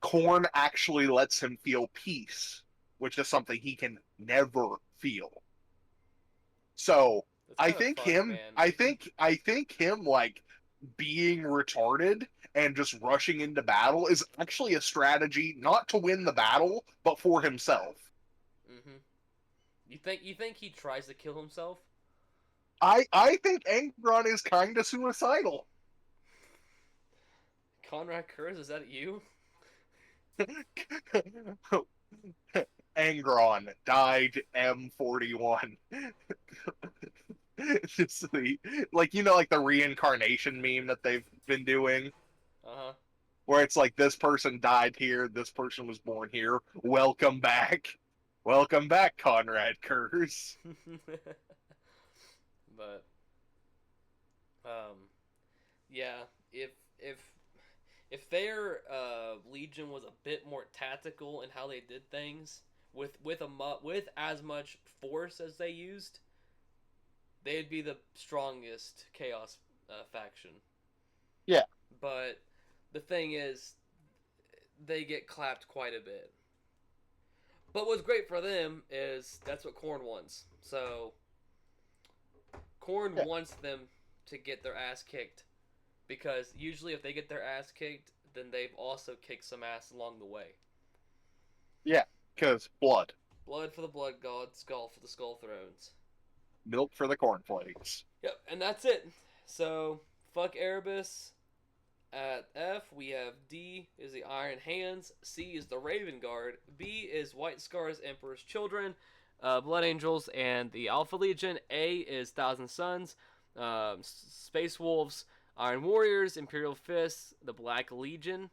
[SPEAKER 2] Corn actually lets him feel peace, which is something he can never feel. So
[SPEAKER 1] That's kind of fucked, man.
[SPEAKER 2] I think him like being retarded and just rushing into battle is actually a strategy not to win the battle, but for himself.
[SPEAKER 1] Mm-hmm. You think he tries to kill himself?
[SPEAKER 2] I think Angron is kind of suicidal.
[SPEAKER 1] Conrad Kurz, is that you?
[SPEAKER 2] Angron died M41. Just the like like the reincarnation meme that they've been doing,
[SPEAKER 1] Uh
[SPEAKER 2] where it's like this person died here, this person was born here. Welcome back, Conrad Kurz.
[SPEAKER 1] huh. But um, yeah, if if if their Legion was a bit more tactical in how they did things, with as much force as they used, they'd be the strongest Chaos faction.
[SPEAKER 2] Yeah,
[SPEAKER 1] But the thing is, they get clapped quite a bit. But what's great for them is that's what Korn wants. So Korn
[SPEAKER 2] yeah,
[SPEAKER 1] wants them to get their ass kicked because usually if they get their ass kicked, then they've also kicked some ass along the way.
[SPEAKER 2] yeah. Because blood,
[SPEAKER 1] Blood for the blood god, skull for the skull thrones.
[SPEAKER 2] milk for the cornflakes.
[SPEAKER 1] Yep, and that's it. So fuck Erebus. At F, we have D is the Iron Hands, C is the Raven Guard, B is White Scar's Emperor's Children, Blood Angels, and the Alpha Legion. A is Thousand Suns, Space Wolves, Iron Warriors, Imperial Fists, the Black Legion.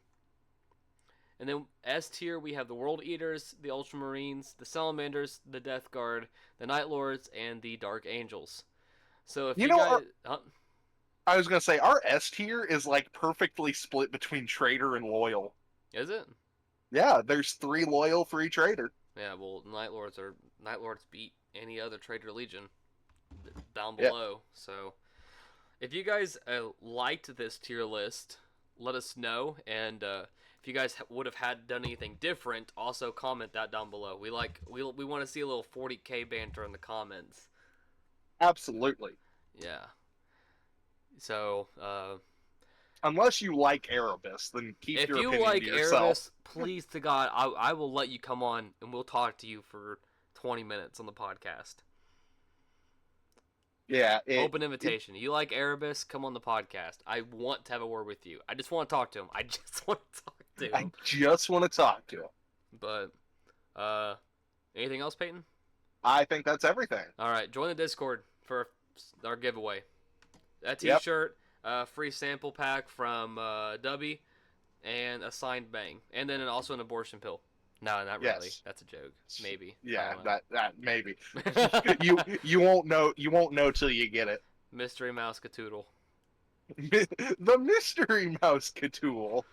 [SPEAKER 1] And then S tier, we have the World Eaters, the Ultramarines, the Salamanders, the Death Guard, the Night Lords, and the Dark Angels. So if
[SPEAKER 2] You
[SPEAKER 1] you
[SPEAKER 2] know,
[SPEAKER 1] guys.
[SPEAKER 2] I was gonna say our S tier is like perfectly split between traitor and loyal.
[SPEAKER 1] Is it?
[SPEAKER 2] Yeah, there's 3 loyal, 3 traitor.
[SPEAKER 1] Yeah, well, Night Lords beat any other Trader Legion down
[SPEAKER 2] Yeah,
[SPEAKER 1] below. So if you guys liked this tier list, let us know. And if you guys would have had done anything different, also comment that down below. We want to see a little 40k banter in the comments.
[SPEAKER 2] absolutely.
[SPEAKER 1] Yeah. So
[SPEAKER 2] Unless you like Erebus, then keep
[SPEAKER 1] if
[SPEAKER 2] your
[SPEAKER 1] you
[SPEAKER 2] opinion to
[SPEAKER 1] like
[SPEAKER 2] yourself.
[SPEAKER 1] Erebus, please to God, I will let you come on and we'll talk to you for 20 minutes on the podcast.
[SPEAKER 2] Yeah,
[SPEAKER 1] Open invitation. You like Erebus? Come on the podcast. I want to have a word with you. I just want to talk to him. I just want to talk to
[SPEAKER 2] I
[SPEAKER 1] him.
[SPEAKER 2] just want to talk to him.
[SPEAKER 1] But, uh, anything else, Peyton?
[SPEAKER 2] I think that's everything.
[SPEAKER 1] All right, join the Discord for our giveaway. A
[SPEAKER 2] Yep.
[SPEAKER 1] T-shirt, free sample pack from Dubby, and a signed Bang, and then also an abortion pill. No, not really.
[SPEAKER 2] Yes.
[SPEAKER 1] That's a joke. Maybe.
[SPEAKER 2] Yeah,
[SPEAKER 1] I
[SPEAKER 2] that maybe.
[SPEAKER 1] don't know.
[SPEAKER 2] You won't know till you get it.
[SPEAKER 1] Mystery Mouse Catoodle.
[SPEAKER 2] The mystery mouse Catool.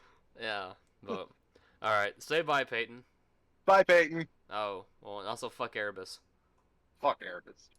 [SPEAKER 1] Yeah, but all right. Say bye, Peyton.
[SPEAKER 2] Bye, Peyton.
[SPEAKER 1] Oh, well, and also fuck Erebus.
[SPEAKER 2] Fuck Erebus.